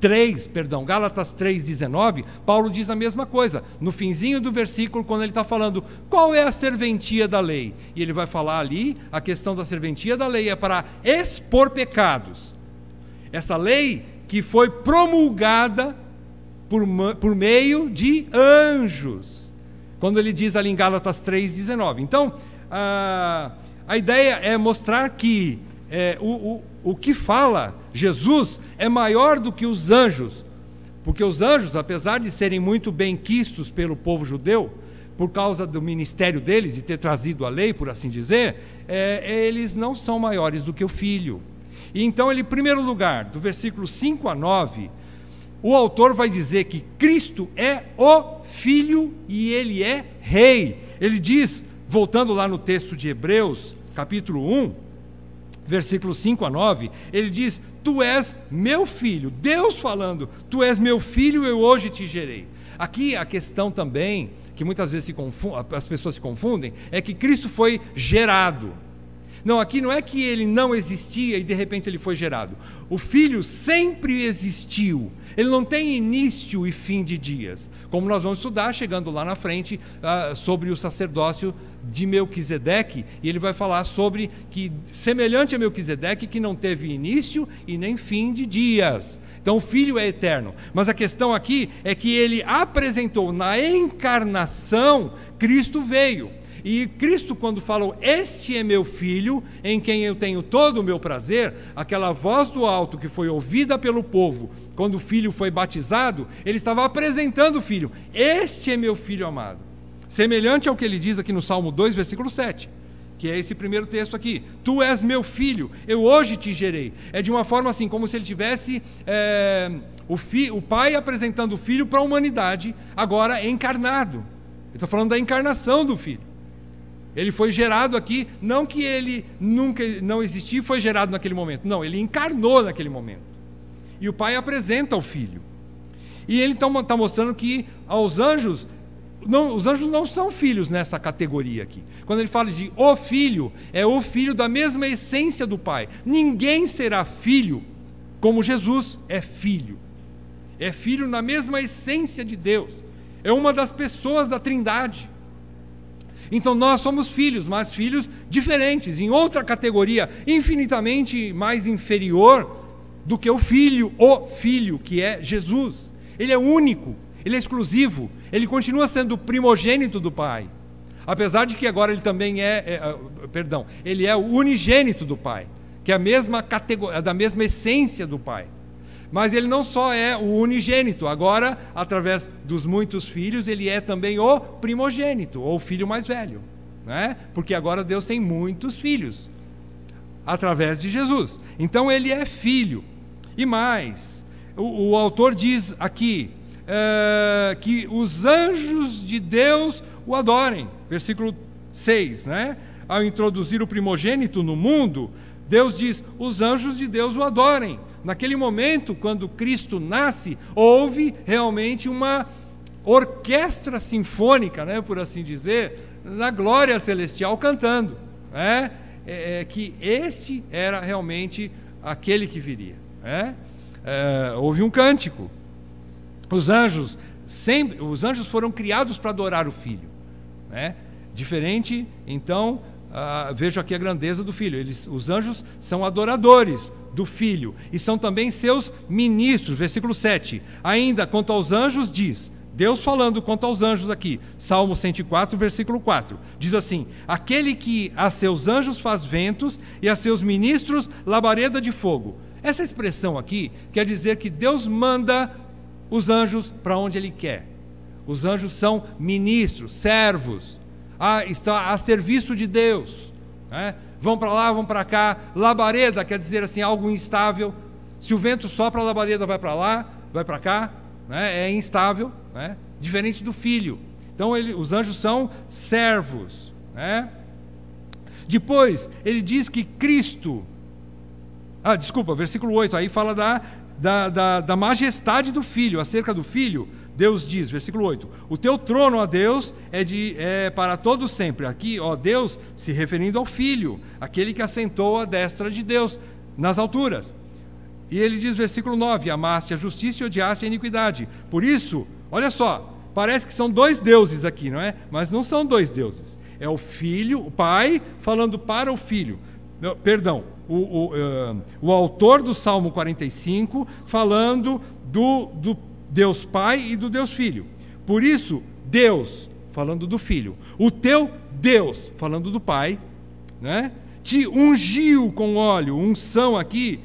3:19, Paulo diz a mesma coisa, no finzinho do versículo, quando ele está falando qual é a serventia da lei, e ele vai falar ali, a questão da serventia da lei é para expor pecados, essa lei que foi promulgada por meio de anjos, quando ele diz ali em Gálatas 3:19, então a ideia é mostrar que o que fala Jesus é maior do que os anjos, porque os anjos, apesar de serem muito bem quistos pelo povo judeu, por causa do ministério deles e ter trazido a lei, por assim dizer, eles não são maiores do que o Filho. E então ele, em primeiro lugar, do versículo 5 a 9, o autor vai dizer que Cristo é o Filho e ele é Rei. Ele diz, voltando lá no texto de Hebreus, capítulo 1, versículos 5 a 9, ele diz: tu és meu filho, Deus falando, tu és meu filho, eu hoje te gerei. Aqui a questão também, que muitas vezes as pessoas se confundem, é que Cristo foi gerado. Não, aqui não é que ele não existia e de repente ele foi gerado. O Filho sempre existiu. Ele não tem início e fim de dias. Como nós vamos estudar, chegando lá na frente, sobre o sacerdócio de Melquisedeque, e ele vai falar sobre que, semelhante a Melquisedeque, que não teve início e nem fim de dias. Então o Filho é eterno. Mas a questão aqui é que ele apresentou na encarnação, Cristo veio. E Cristo, quando falou, este é meu Filho, em quem eu tenho todo o meu prazer, aquela voz do alto que foi ouvida pelo povo, quando o Filho foi batizado, ele estava apresentando o Filho. Este é meu Filho amado. Semelhante ao que ele diz aqui no Salmo 2, versículo 7, que é esse primeiro texto aqui. Tu és meu Filho, eu hoje te gerei. É de uma forma assim, como se ele tivesse o Pai apresentando o Filho para a humanidade, agora encarnado. Ele está falando da encarnação do Filho. Ele foi gerado aqui, não que ele nunca não existia e foi gerado naquele momento. Não, ele encarnou naquele momento. E o Pai apresenta o Filho. E ele então está mostrando que aos anjos, os anjos não são filhos nessa categoria aqui. Quando ele fala de o Filho, é o Filho da mesma essência do Pai. Ninguém será filho como Jesus é filho. É filho na mesma essência de Deus. É uma das pessoas da Trindade. Então nós somos filhos, mas filhos diferentes, em outra categoria, infinitamente mais inferior do que o Filho, que é Jesus. Ele é único, ele é exclusivo, ele continua sendo o primogênito do Pai. Apesar de que agora ele também ele é o unigênito do Pai, que é a mesma categoria, da mesma essência do Pai. Mas ele não só é o unigênito, agora, através dos muitos filhos, ele é também o primogênito, ou o filho mais velho, né? Porque agora Deus tem muitos filhos, através de Jesus. Então ele é filho. E mais, o autor diz aqui, que os anjos de Deus o adorem. Versículo 6, né? Ao introduzir o primogênito no mundo, Deus diz, os anjos de Deus o adorem. Naquele momento, quando Cristo nasce, houve realmente uma orquestra sinfônica, né, por assim dizer, na glória celestial cantando, né? Que este era realmente aquele que viria, né? Houve um cântico. Os anjos foram criados para adorar o Filho, né? Diferente, então, vejo aqui a grandeza do Filho. Os anjos são adoradores do Filho e são também seus ministros. Versículo 7. Ainda quanto aos anjos diz, Deus falando quanto aos anjos aqui, Salmo 104, versículo 4, diz assim, aquele que a seus anjos faz ventos e a seus ministros labareda de fogo. Essa expressão aqui quer dizer que Deus manda os anjos para onde Ele quer. Os anjos são ministros, servos, está a serviço de Deus, né? Vão para lá, vão para cá. Labareda quer dizer assim, algo instável. Se o vento sopra, a labareda vai para lá, vai para cá, né? É instável, né? Diferente do Filho. Então os anjos são servos, né? Depois ele diz que Cristo, versículo 8, aí fala da majestade do Filho. Acerca do Filho, Deus diz, versículo 8, o teu trono, ó Deus, é para todo sempre. Aqui, ó Deus, se referindo ao Filho, aquele que assentou à destra de Deus nas alturas. E ele diz, versículo 9, amaste a justiça e odiaste a iniquidade. Por isso, olha só, parece que são dois deuses aqui, não é? Mas não são dois deuses. É o Filho, o Pai, falando para o Filho. Não, perdão, o autor do Salmo 45, falando do Deus Pai e do Deus Filho. Por isso, Deus, falando do Filho, o teu Deus, falando do Pai, né, te ungiu com óleo, unção aqui,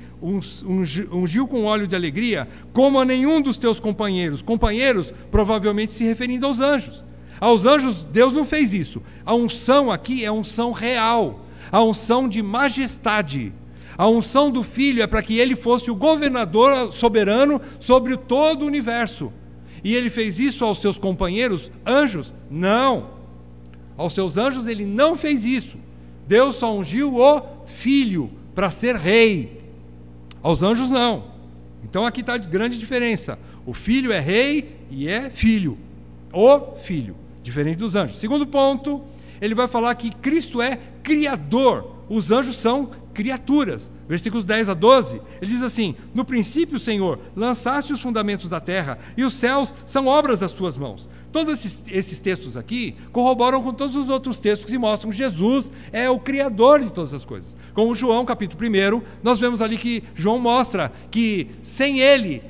ungiu com óleo de alegria, como a nenhum dos teus companheiros. Companheiros, provavelmente se referindo aos anjos. Aos anjos, Deus não fez isso. A unção aqui é unção real, a unção de majestade. A unção do Filho é para que ele fosse o governador soberano sobre todo o universo. E ele fez isso aos seus companheiros anjos? Não. Aos seus anjos ele não fez isso. Deus só ungiu o Filho para ser rei. Aos anjos não. Então aqui está a grande diferença. O Filho é rei e é filho. O Filho, diferente dos anjos. Segundo ponto, ele vai falar que Cristo é criador os anjos são criaturas. Versículos 10 a 12, ele diz assim: no princípio, Senhor, lançaste os fundamentos da terra, e os céus são obras das tuas mãos. Todos esses textos aqui corroboram com todos os outros textos que mostram que Jesus é o Criador de todas as coisas. Como João, capítulo 1, nós vemos ali que João mostra que sem ele,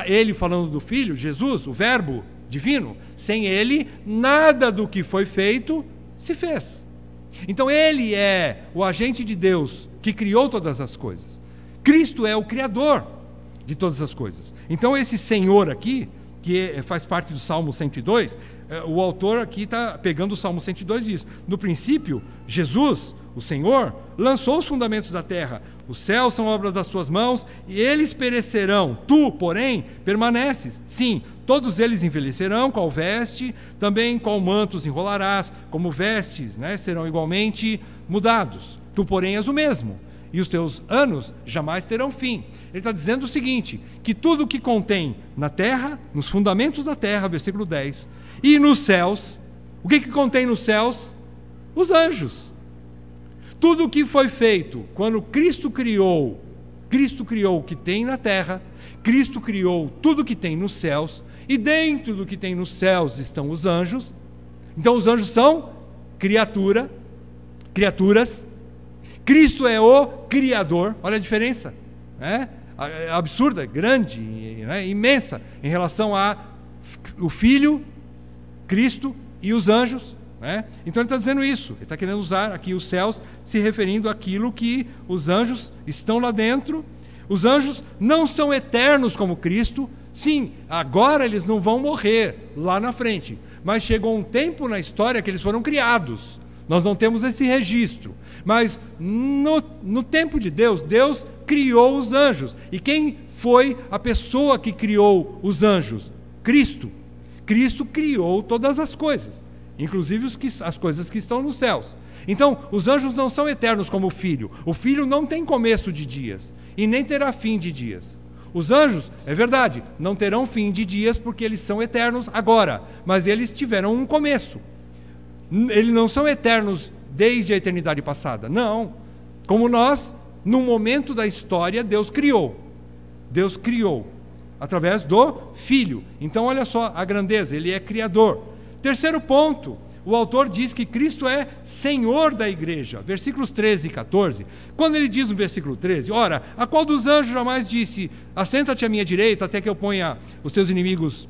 ele falando do Filho, Jesus, o Verbo divino, sem ele, nada do que foi feito se fez. Então ele é o agente de Deus que criou todas as coisas. Cristo é o Criador de todas as coisas. Então esse Senhor aqui, que faz parte do Salmo 102, o autor aqui está pegando o Salmo 102 e diz: no princípio, Jesus, o Senhor, lançou os fundamentos da terra, os céus são obras das suas mãos, e eles perecerão, tu, porém, permaneces. Sim, todos eles envelhecerão, qual veste, também qual mantos enrolarás, como vestes, né, serão igualmente mudados. Tu, porém, és o mesmo, e os teus anos jamais terão fim. Ele está dizendo o seguinte, que tudo o que contém na terra, nos fundamentos da terra, versículo 10, e nos céus, o que contém nos céus? Os anjos. Tudo o que foi feito quando Cristo criou o que tem na terra, Cristo criou tudo o que tem nos céus, e dentro do que tem nos céus estão os anjos. Então os anjos são criaturas. Cristo é o Criador. Olha a diferença, né? Absurda, grande, né? Imensa, em relação a o Filho, Cristo e os anjos, né? Então ele está dizendo isso, ele está querendo usar aqui os céus, se referindo àquilo que os anjos estão lá dentro. Os anjos não são eternos como Cristo. Sim, agora eles não vão morrer lá na frente, mas chegou um tempo na história que eles foram criados. Nós não temos esse registro, mas no tempo de Deus, Deus criou os anjos. E quem foi a pessoa que criou os anjos? Cristo. Cristo criou todas as coisas, inclusive as coisas que estão nos céus. Então, os anjos não são eternos como o Filho. O Filho não tem começo de dias e nem terá fim de dias. Os anjos, é verdade, não terão fim de dias porque eles são eternos agora, mas eles tiveram um começo. Eles não são eternos desde a eternidade passada, não. Como nós, no momento da história, Deus criou. Deus criou através do Filho. Então olha só a grandeza, ele é Criador. Terceiro ponto, o autor diz que Cristo é Senhor da igreja. Versículos 13 e 14, quando ele diz no versículo 13, ora, a qual dos anjos jamais disse, assenta-te à minha direita até que eu ponha os seus inimigos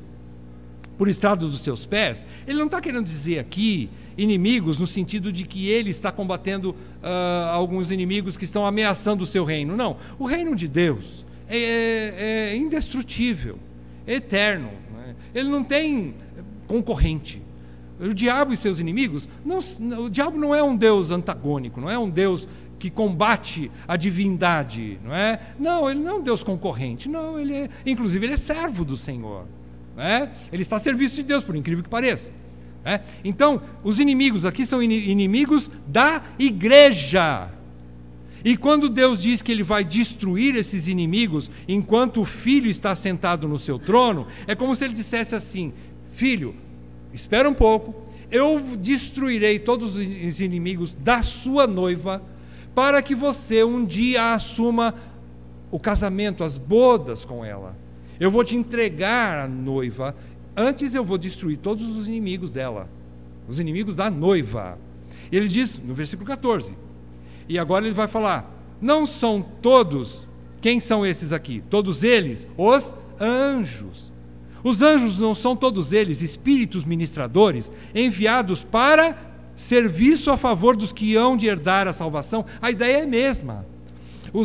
por estrado dos seus pés? Ele não está querendo dizer aqui inimigos no sentido de que ele está combatendo alguns inimigos que estão ameaçando o seu reino. Não, o reino de Deus é indestrutível, é eterno, né? Ele não tem concorrente. O diabo e seus inimigos, o diabo não é um Deus antagônico, não é um Deus que combate a divindade, não é? Não, ele não é um Deus concorrente, não, inclusive ele é servo do Senhor, não é? Ele está a serviço de Deus, por incrível que pareça. Então, os inimigos aqui são inimigos da igreja. E quando Deus diz que ele vai destruir esses inimigos enquanto o Filho está sentado no seu trono, é como se ele dissesse assim: filho, espera um pouco, eu destruirei todos os inimigos da sua noiva, para que você um dia assuma o casamento, as bodas com ela. Eu vou te entregar a noiva, antes eu vou destruir todos os inimigos dela, os inimigos da noiva. E ele diz no versículo 14, e agora ele vai falar, não são todos, quem são esses aqui? Todos eles, os anjos. Os anjos não são todos eles espíritos ministradores, enviados para serviço a favor dos que hão de herdar a salvação? A ideia é a mesma.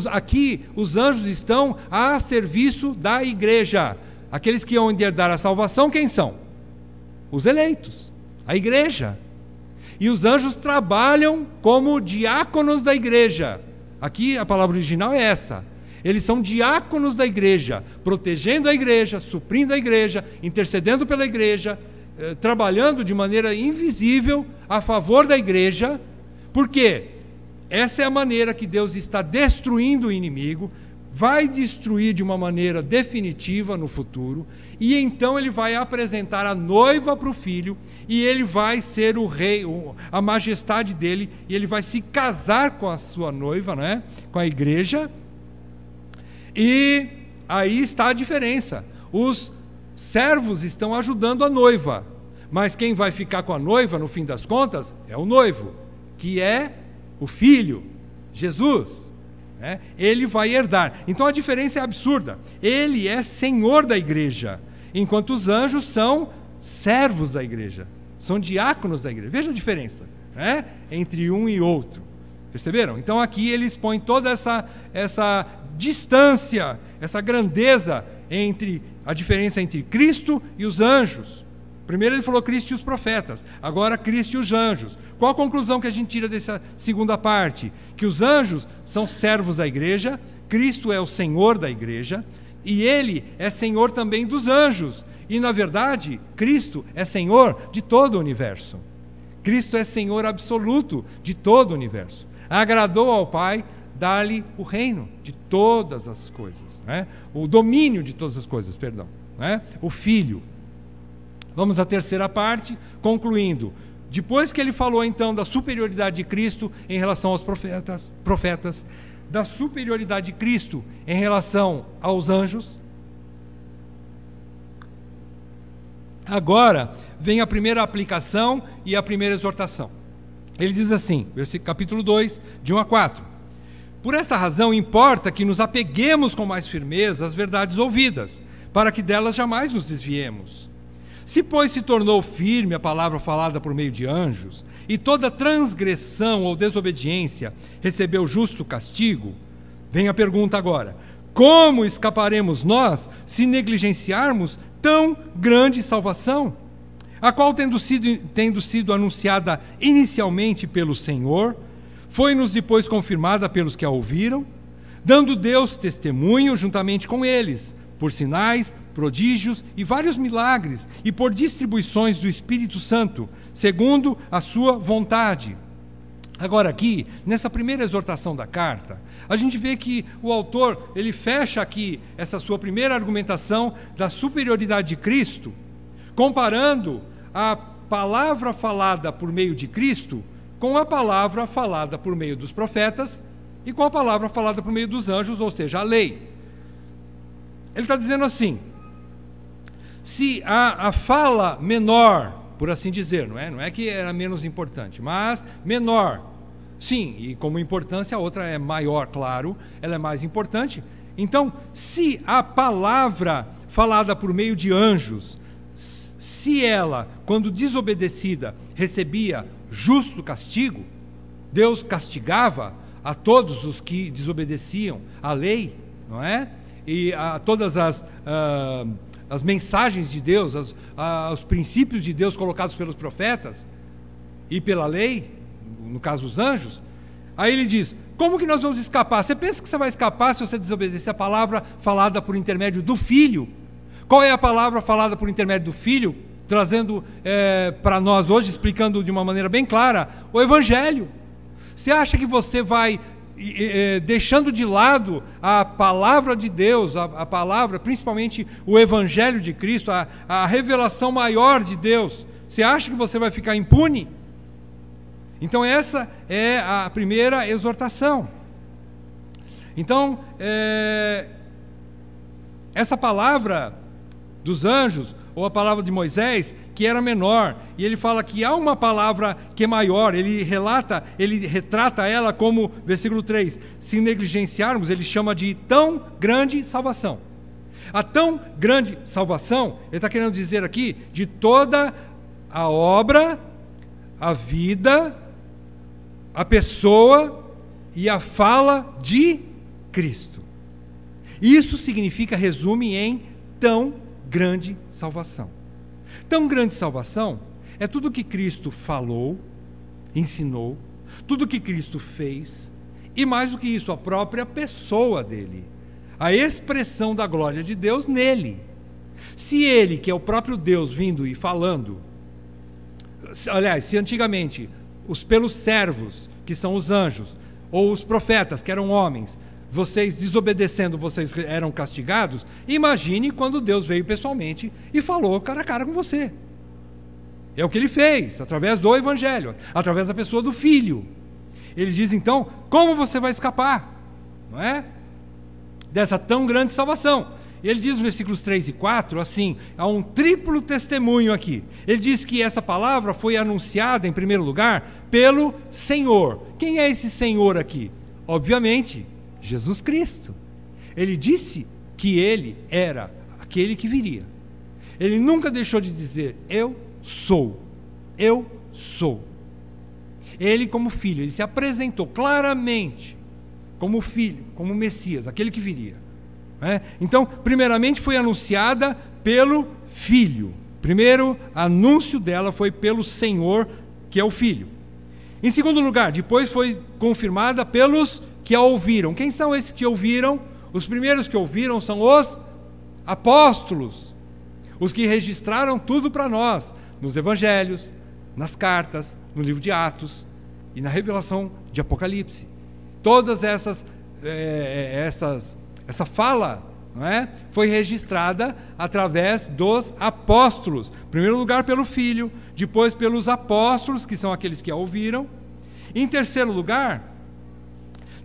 Aqui os anjos estão a serviço da igreja. Aqueles que hão de herdar a salvação, quem são? Os eleitos, a igreja. E os anjos trabalham como diáconos da igreja. Aqui a palavra original é essa. Eles são diáconos da igreja, protegendo a igreja, suprindo a igreja, intercedendo pela igreja, trabalhando de maneira invisível a favor da igreja. Por quê? Essa é a maneira que Deus está destruindo o inimigo, vai destruir de uma maneira definitiva no futuro, e então ele vai apresentar a noiva para o filho, e ele vai ser o rei, a majestade dele, e ele vai se casar com a sua noiva, né? Com a igreja. E aí está a diferença. Os servos estão ajudando a noiva, mas quem vai ficar com a noiva, no fim das contas, é o noivo, que é o filho, Jesus. Ele vai herdar. Então a diferença é absurda. Ele é senhor da igreja, enquanto os anjos são servos da igreja, são diáconos da igreja. Veja a diferença, né? Entre um e outro. Perceberam? Então aqui ele expõe toda essa distância, essa grandeza entre a diferença entre Cristo e os anjos. Primeiro ele falou Cristo e os profetas, agora Cristo e os anjos. Qual a conclusão que a gente tira dessa segunda parte? Que os anjos são servos da igreja, Cristo é o Senhor da igreja, e Ele é Senhor também dos anjos. E na verdade, Cristo é Senhor de todo o universo. Cristo é Senhor absoluto de todo o universo. Agradou ao Pai dar-lhe o reino de todas as coisas, né? O domínio de todas as coisas, perdão, né? O Filho. Vamos à terceira parte, concluindo. Depois que ele falou então da superioridade de Cristo em relação aos profetas, da superioridade de Cristo em relação aos anjos, agora vem a primeira aplicação e a primeira exortação. Ele diz assim, capítulo 2, de 1 a 4. Por essa razão importa que nos apeguemos com mais firmeza às verdades ouvidas, para que delas jamais nos desviemos. Se, pois, se tornou firme a palavra falada por meio de anjos, e toda transgressão ou desobediência recebeu justo castigo, vem a pergunta agora: como escaparemos nós se negligenciarmos tão grande salvação, a qual, tendo sido anunciada inicialmente pelo Senhor, foi-nos depois confirmada pelos que a ouviram, dando Deus testemunho juntamente com eles, por sinais, prodígios e vários milagres, e por distribuições do Espírito Santo, segundo a sua vontade. Agora aqui, nessa primeira exortação da carta, a gente vê que o autor, ele fecha aqui essa sua primeira argumentação da superioridade de Cristo, comparando a palavra falada por meio de Cristo com a palavra falada por meio dos profetas e com a palavra falada por meio dos anjos, ou seja, a lei. Ele está dizendo assim: se a fala menor, por assim dizer, não é que era menos importante, mas menor, sim, e como importância a outra é maior, claro, ela é mais importante. Então, se a palavra falada por meio de anjos, se ela, quando desobedecida, recebia justo castigo, Deus castigava a todos os que desobedeciam à lei, não é? E a todas as mensagens de Deus, os princípios de Deus colocados pelos profetas e pela lei, no caso os anjos. Aí ele diz: como que nós vamos escapar? Você pensa que você vai escapar se você desobedecer a palavra falada por intermédio do Filho? Qual é a palavra falada por intermédio do Filho? Trazendo para nós hoje, explicando de uma maneira bem clara, o Evangelho. Você acha que você vai deixando de lado a palavra de Deus, a palavra, principalmente o Evangelho de Cristo, a revelação maior de Deus, você acha que você vai ficar impune? Então essa é a primeira exortação. Então, essa palavra dos anjos, ou a palavra de Moisés, que era menor, e ele fala que há uma palavra que é maior, ele retrata ela como, versículo 3, se negligenciarmos, ele chama de tão grande salvação. A tão grande salvação, ele está querendo dizer aqui, de toda a obra, a vida, a pessoa e a fala de Cristo. Isso significa, resume em tão grande salvação. Tão grande salvação é tudo que Cristo falou, ensinou, tudo que Cristo fez, e mais do que isso, a própria pessoa dele, a expressão da glória de Deus nele. Se ele, que é o próprio Deus vindo e falando, aliás, se antigamente pelos servos, que são os anjos, ou os profetas, que eram homens, vocês desobedecendo, vocês eram castigados, imagine quando Deus veio pessoalmente e falou cara a cara com você. É o que ele fez, através do Evangelho, através da pessoa do Filho. Ele diz então, como você vai escapar, não é? Dessa tão grande salvação. Ele diz nos versículos 3 e 4, assim, há um triplo testemunho aqui. Ele diz que essa palavra foi anunciada, em primeiro lugar, pelo Senhor. Quem é esse Senhor aqui? Obviamente, Jesus Cristo. Ele disse que Ele era aquele que viria. Ele nunca deixou de dizer, eu sou. Eu sou. Ele como filho, ele se apresentou claramente como filho, como Messias, aquele que viria. Então, primeiramente foi anunciada pelo Filho. Primeiro anúncio dela foi pelo Senhor, que é o Filho. Em segundo lugar, depois foi confirmada pelos que a ouviram. Quem são esses que ouviram? Os primeiros que ouviram são os apóstolos, os que registraram tudo para nós, nos evangelhos, nas cartas, no livro de Atos e na revelação de Apocalipse. Todas essa fala, não é, foi registrada através dos apóstolos. Em primeiro lugar pelo Filho, depois pelos apóstolos, que são aqueles que a ouviram. Em terceiro lugar,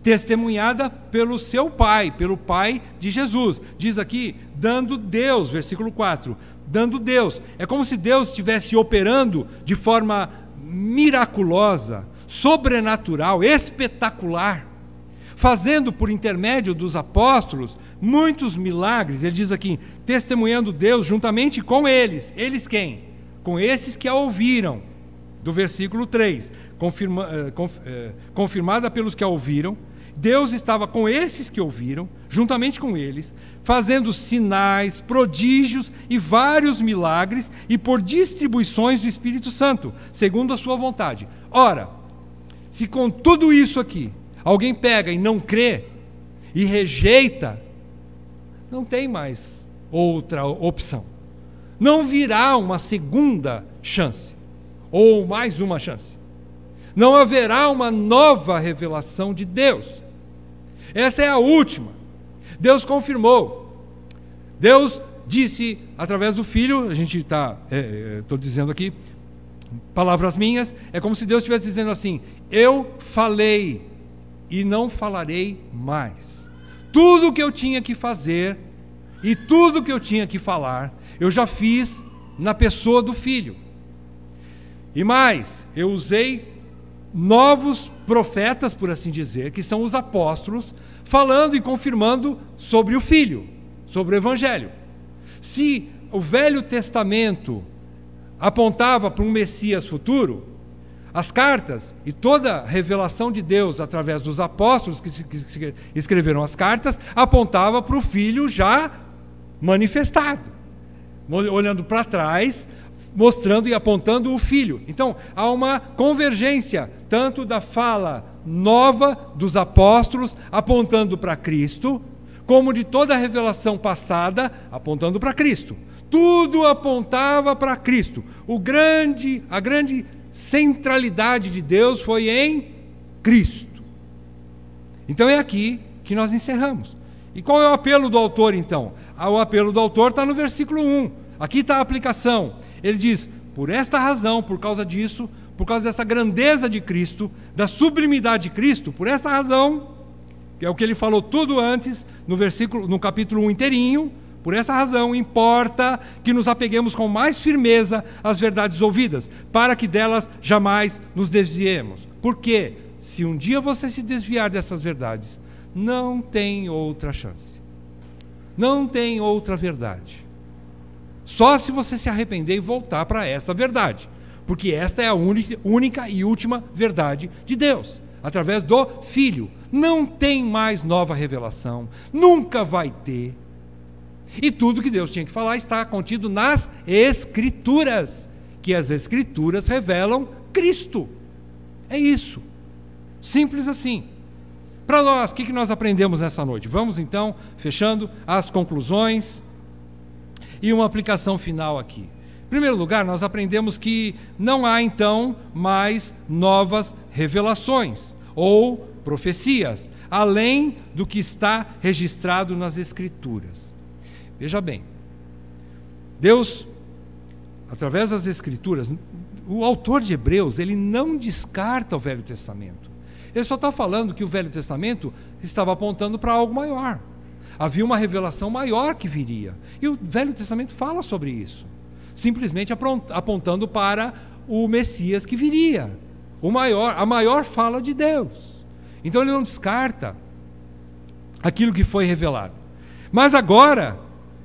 testemunhada pelo seu Pai, pelo Pai de Jesus. Diz aqui, dando Deus, versículo 4, dando Deus. É como se Deus estivesse operando de forma miraculosa, sobrenatural, espetacular, fazendo por intermédio dos apóstolos muitos milagres. Ele diz aqui, testemunhando Deus juntamente com eles. Eles quem? Com esses que a ouviram. Do versículo 3, confirmada pelos que a ouviram, Deus estava com esses que ouviram, juntamente com eles, fazendo sinais, prodígios e vários milagres, e por distribuições do Espírito Santo, segundo a sua vontade. Ora, se com tudo isso aqui, alguém pega e não crê, e rejeita, não tem mais outra opção. Não virá uma segunda chance, ou mais uma chance. Não haverá uma nova revelação de Deus. Essa é a última. Deus confirmou. Deus disse através do Filho, a gente estou dizendo aqui, palavras minhas, é como se Deus estivesse dizendo assim, eu falei e não falarei mais. Tudo que eu tinha que fazer e tudo que eu tinha que falar, eu já fiz na pessoa do Filho. E mais, eu usei novos profetas, por assim dizer, que são os apóstolos, falando e confirmando sobre o Filho, sobre o Evangelho. Se o Velho Testamento apontava para um Messias futuro, as cartas e toda a revelação de Deus através dos apóstolos que escreveram as cartas, apontava para o Filho já manifestado, olhando para trás, mostrando e apontando o Filho. Então, há uma convergência, tanto da fala nova dos apóstolos, apontando para Cristo, como de toda a revelação passada, apontando para Cristo. Tudo apontava para Cristo. A grande centralidade de Deus foi em Cristo. Então é aqui que nós encerramos. E qual é o apelo do autor, então? O apelo do autor está no versículo 1. Aqui está a aplicação. Ele diz, por esta razão, por causa disso, por causa dessa grandeza de Cristo, da sublimidade de Cristo, por essa razão, que é o que ele falou tudo antes, no capítulo 1 inteirinho, por essa razão importa que nos apeguemos com mais firmeza às verdades ouvidas, para que delas jamais nos desviemos. Porque se um dia você se desviar dessas verdades, não tem outra chance. Não tem outra verdade. Só se você se arrepender e voltar para essa verdade. Porque esta é a única e última verdade de Deus, através do Filho. Não tem mais nova revelação, nunca vai ter. E tudo que Deus tinha que falar está contido nas Escrituras, que as Escrituras revelam Cristo. É isso. Simples assim. Para nós, o que nós aprendemos nessa noite? Vamos então, fechando as conclusões e uma aplicação final aqui. Em primeiro lugar, nós aprendemos que não há então mais novas revelações, ou, profecias, além do que está registrado nas Escrituras. Veja bem, Deus, através das Escrituras, o autor de Hebreus, ele não descarta o Velho Testamento. Ele só está falando que o Velho Testamento estava apontando para algo maior. Havia uma revelação maior que viria. E o Velho Testamento fala sobre isso, simplesmente apontando para o Messias que viria, a maior fala de Deus. Então ele não descarta aquilo que foi revelado. Mas agora,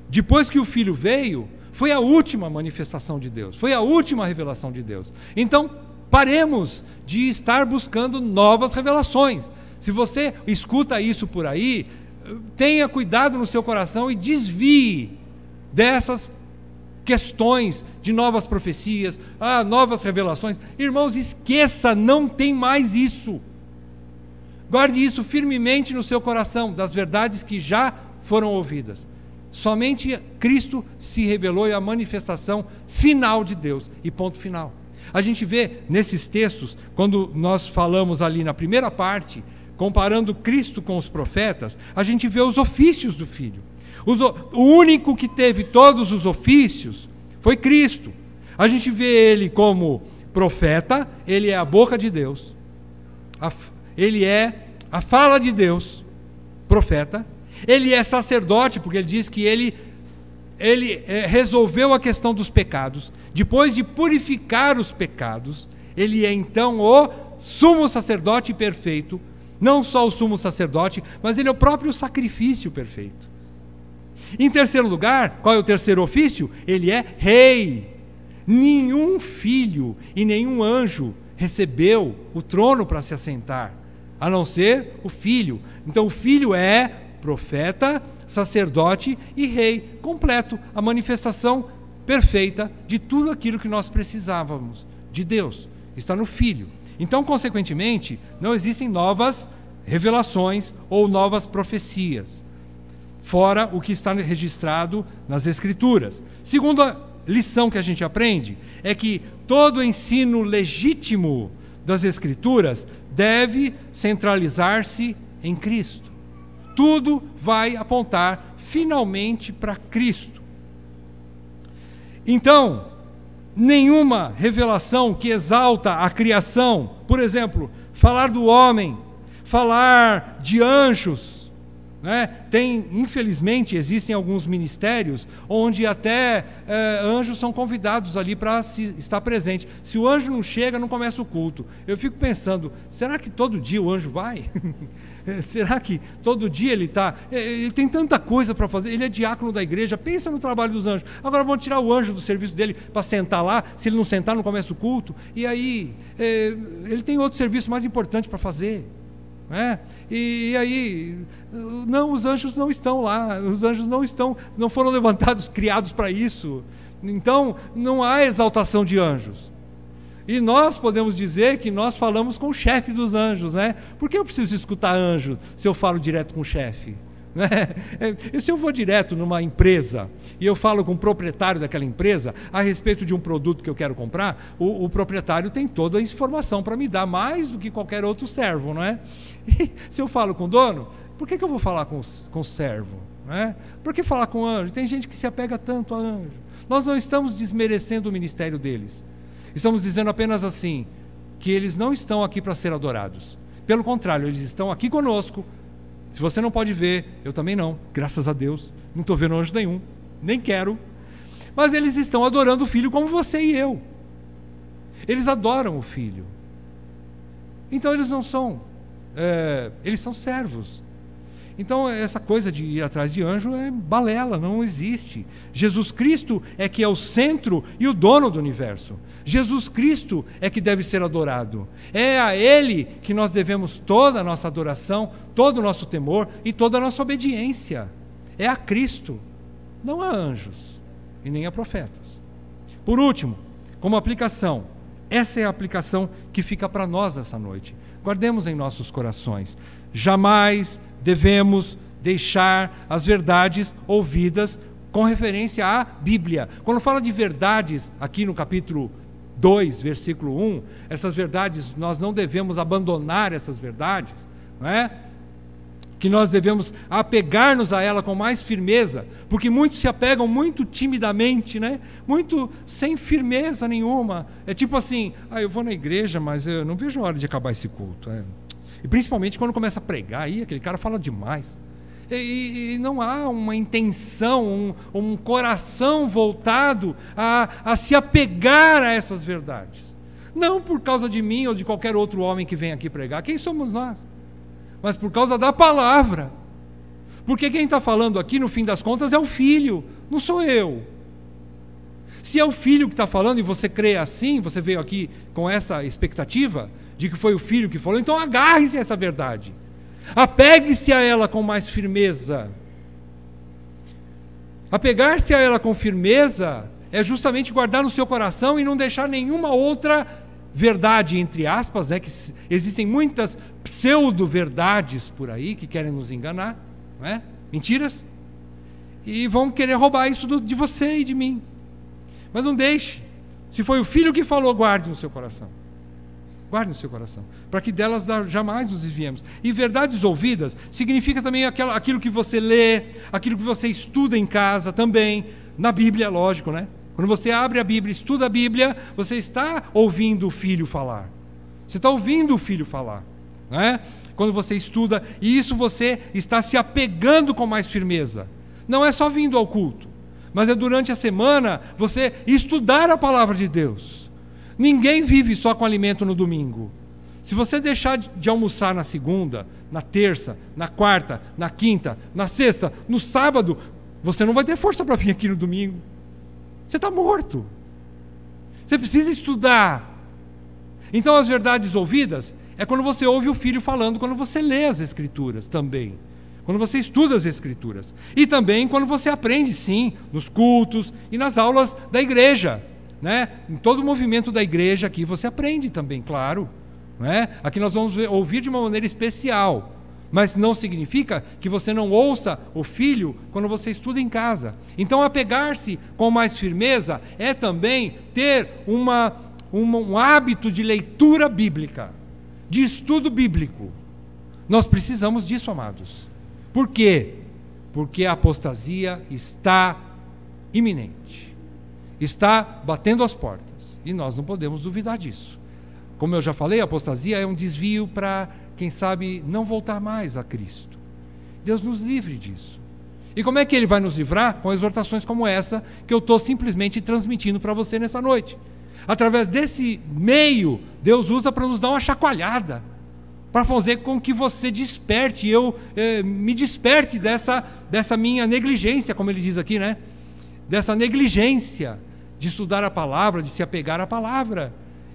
depois que o Filho veio, foi a última manifestação de Deus, foi a última revelação de Deus. Então, paremos de estar buscando novas revelações. Se você escuta isso por aí, tenha cuidado no seu coração e desvie dessas questões de novas profecias, novas revelações. Irmãos, esqueça, não tem mais isso. Guarde isso firmemente no seu coração, das verdades que já foram ouvidas. Somente Cristo se revelou e a manifestação final de Deus, e ponto final. A gente vê nesses textos, quando nós falamos ali na primeira parte, comparando Cristo com os profetas, a gente vê os ofícios do Filho. O único que teve todos os ofícios foi Cristo. A gente vê ele como profeta, ele é a boca de Deus, ele é a fala de Deus, profeta. Ele é sacerdote, porque ele diz que ele resolveu a questão dos pecados. Depois de purificar os pecados, ele é então o sumo sacerdote perfeito. Não só o sumo sacerdote, mas ele é o próprio sacrifício perfeito. Em terceiro lugar, qual é o terceiro ofício? Ele é rei. Nenhum filho e nenhum anjo recebeu o trono para se assentar, a não ser o Filho. Então o Filho é profeta, sacerdote e rei completo, a manifestação perfeita de tudo aquilo que nós precisávamos de Deus, está no Filho. Então, consequentemente, não existem novas revelações ou novas profecias, fora o que está registrado nas Escrituras. Segunda lição que a gente aprende é que todo ensino legítimo das Escrituras deve centralizar-se em Cristo. Tudo vai apontar finalmente para Cristo. Então, nenhuma revelação que exalta a criação, por exemplo, falar do homem, falar de anjos, né? Infelizmente, existem alguns ministérios onde até anjos são convidados ali para estar presente. Se o anjo não chega, não começa o culto. Eu fico pensando, será que todo dia o anjo vai? Será que todo dia ele está? Ele tem tanta coisa para fazer, ele é diácono da igreja, pensa no trabalho dos anjos. Agora vão tirar o anjo do serviço dele para sentar lá, se ele não sentar não começa o culto, e aí ele tem outro serviço mais importante para fazer. E aí, não, os anjos não estão lá, os anjos não foram levantados, criados para isso. Então não há exaltação de anjos. E nós podemos dizer que nós falamos com o chefe dos anjos, né? Por que eu preciso escutar anjo se eu falo direto com o chefe? Né? E se eu vou direto numa empresa e eu falo com o proprietário daquela empresa a respeito de um produto que eu quero comprar, o proprietário tem toda a informação para me dar, mais do que qualquer outro servo, não é? E se eu falo com o dono, por que eu vou falar com o servo? Né? Por que falar com o anjo? Tem gente que se apega tanto a anjo. Nós não estamos desmerecendo o ministério deles. Estamos dizendo apenas assim, que eles não estão aqui para ser adorados. Pelo contrário, eles estão aqui conosco. Se você não pode ver, eu também não, graças a Deus. Não estou vendo anjo nenhum, nem quero. Mas eles estão adorando o Filho como você e eu. Eles adoram o Filho. Então eles não são, eles são servos. Então essa coisa de ir atrás de anjo é balela, não existe. Jesus Cristo é que é o centro e o dono do universo. Jesus Cristo é que deve ser adorado. É a Ele que nós devemos toda a nossa adoração, todo o nosso temor e toda a nossa obediência. É a Cristo, não a anjos e nem a profetas. Por último, como aplicação, essa é a aplicação que fica para nós nessa noite. Guardemos em nossos corações. Jamais devemos deixar as verdades ouvidas com referência à Bíblia. Quando fala de verdades, aqui no capítulo 2, versículo 1, essas verdades, nós não devemos abandonar essas verdades, não é? Que nós devemos apegar-nos a ela com mais firmeza, porque muitos se apegam muito timidamente, né? Muito sem firmeza nenhuma. É tipo assim, eu vou na igreja, mas eu não vejo a hora de acabar esse culto. E principalmente quando começa a pregar, aquele cara fala demais. E não há uma intenção, um coração voltado a se apegar a essas verdades. Não por causa de mim ou de qualquer outro homem que vem aqui pregar. Quem somos nós? Mas por causa da palavra. Porque quem está falando aqui, no fim das contas, é o Filho, não sou eu. Se é o Filho que está falando e você crê assim, você veio aqui com essa expectativa de que foi o Filho que falou, então agarre-se a essa verdade. Apegue-se a ela com mais firmeza. Apegar-se a ela com firmeza é justamente guardar no seu coração e não deixar nenhuma outra verdade, entre aspas, que existem muitas pseudo-verdades por aí que querem nos enganar, não é? Mentiras, e vão querer roubar isso de você e de mim. Mas não deixe. Se foi o Filho que falou, guarde no seu coração. Guarde no seu coração, para que delas jamais nos desviemos. E verdades ouvidas significa também aquilo que você lê, aquilo que você estuda em casa também, na Bíblia, lógico, né? Quando você abre a Bíblia, estuda a Bíblia, você está ouvindo o Filho falar. Você está ouvindo o Filho falar, não é? Quando você estuda, e isso você está se apegando com mais firmeza. Não é só vindo ao culto, mas é durante a semana você estudar a palavra de Deus. Ninguém vive só com alimento no domingo. Se você deixar de almoçar na segunda, na terça, na quarta, na quinta, na sexta, no sábado, você não vai ter força para vir aqui no domingo. Você está morto. Você precisa estudar. Então as verdades ouvidas é quando você ouve o Filho falando, quando você lê as Escrituras também. Quando você estuda as Escrituras. E também quando você aprende, sim, nos cultos e nas aulas da igreja. Né? Em todo o movimento da igreja aqui você aprende também, claro. Né? Aqui nós vamos ouvir de uma maneira especial. Mas não significa que você não ouça o Filho quando você estuda em casa. Então, apegar-se com mais firmeza é também ter um hábito de leitura bíblica, de estudo bíblico. Nós precisamos disso, amados. Por quê? Porque a apostasia está iminente. Está batendo as portas. E nós não podemos duvidar disso. Como eu já falei, a apostasia é um desvio para, quem sabe, não voltar mais a Cristo. Deus nos livre disso. E como é que Ele vai nos livrar? Com exortações como essa, que eu estou simplesmente transmitindo para você nessa noite. Através desse meio, Deus usa para nos dar uma chacoalhada, para fazer com que você desperte, me desperte dessa minha negligência, como Ele diz aqui, né? Dessa negligência de estudar a palavra, de se apegar à palavra.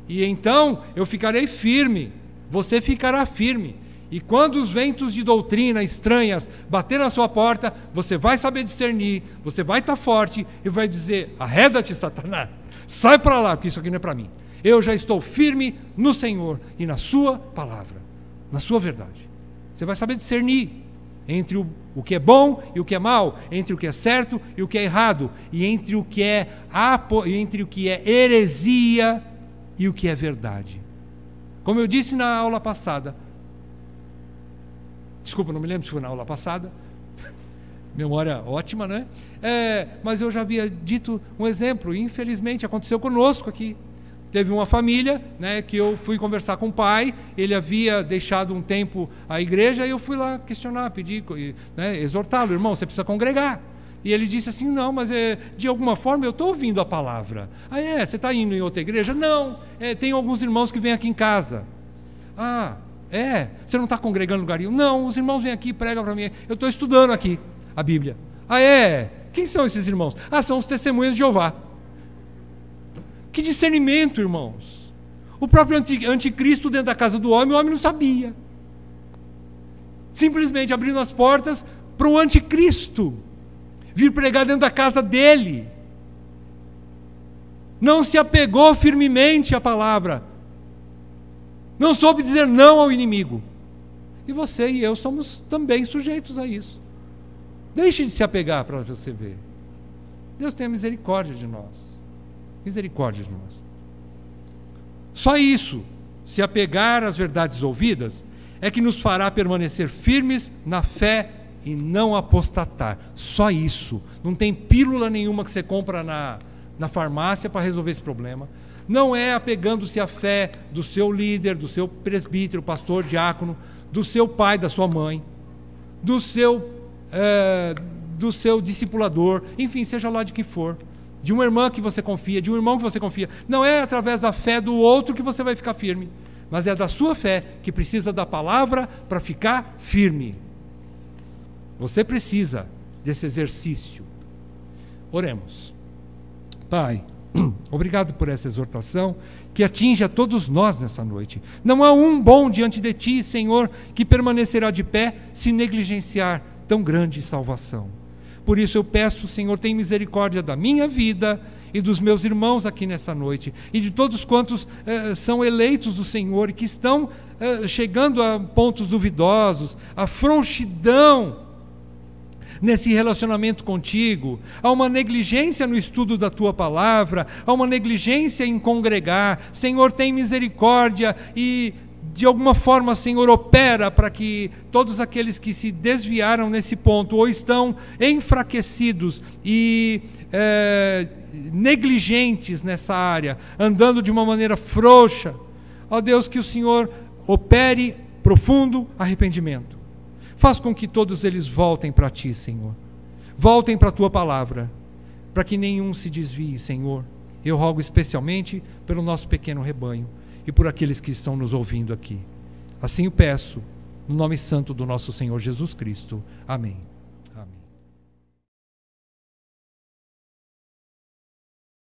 E então eu ficarei firme, você ficará firme. E quando os ventos de doutrina estranhas baterem na sua porta, você vai saber discernir, você vai estar forte e vai dizer: arreda-te, Satanás, sai para lá, porque isso aqui não é para mim. Eu já estou firme no Senhor e na sua palavra, na sua verdade. Você vai saber discernir entre o que é bom e o que é mal, entre o que é certo e o que é errado, e entre o que é heresia e o que é verdade. Como eu disse na aula passada, desculpa, não me lembro se foi na aula passada, memória ótima, né? Mas eu já havia dito um exemplo, e infelizmente aconteceu conosco aqui. Teve uma família, né, que eu fui conversar com o pai, ele havia deixado um tempo a igreja, e eu fui lá questionar, pedir, né, exortá-lo: irmão, você precisa congregar. E ele disse assim: não, mas de alguma forma eu estou ouvindo a palavra. Você está indo em outra igreja? Não, tem alguns irmãos que vêm aqui em casa. Você não está congregando no lugar nenhum? Não, os irmãos vêm aqui e pregam para mim. Eu estou estudando aqui a Bíblia. Quem são esses irmãos? São os testemunhas de Jeová. Que discernimento, irmãos. O próprio anticristo dentro da casa do homem, o homem não sabia. Simplesmente abrindo as portas para o anticristo vir pregar dentro da casa dele. Não se apegou firmemente à palavra. Não soube dizer não ao inimigo. E você e eu somos também sujeitos a isso. Deixe de se apegar para você ver. Deus tenha misericórdia de nós. Misericórdia de nós. Só isso, se apegar às verdades ouvidas, é que nos fará permanecer firmes na fé e não apostatar. Só isso. Não tem pílula nenhuma que você compra na farmácia para resolver esse problema. Não é apegando-se à fé do seu líder, do seu presbítero, pastor, diácono, do seu pai, da sua mãe, do seu discipulador, enfim, seja lá de quem for, de uma irmã que você confia, de um irmão que você confia. Não é através da fé do outro que você vai ficar firme, mas é da sua fé, que precisa da palavra para ficar firme. Você precisa desse exercício. Oremos. Pai, obrigado por essa exortação que atinge a todos nós nessa noite. Não há um bom diante de Ti, Senhor, que permanecerá de pé se negligenciar tão grande salvação. Por isso eu peço, Senhor, tem misericórdia da minha vida e dos meus irmãos aqui nessa noite, e de todos quantos são eleitos do Senhor e que estão chegando a pontos duvidosos, a frouxidão nesse relacionamento contigo, há uma negligência no estudo da Tua palavra, há uma negligência em congregar. Senhor, tem misericórdia e de alguma forma, Senhor, opera para que todos aqueles que se desviaram nesse ponto ou estão enfraquecidos e negligentes nessa área, andando de uma maneira frouxa, ó Deus, que o Senhor opere profundo arrependimento. Faz com que todos eles voltem para Ti, Senhor. Voltem para a Tua palavra, para que nenhum se desvie, Senhor. Eu rogo especialmente pelo nosso pequeno rebanho e por aqueles que estão nos ouvindo aqui. Assim o peço, no nome santo do nosso Senhor Jesus Cristo. Amém. Amém.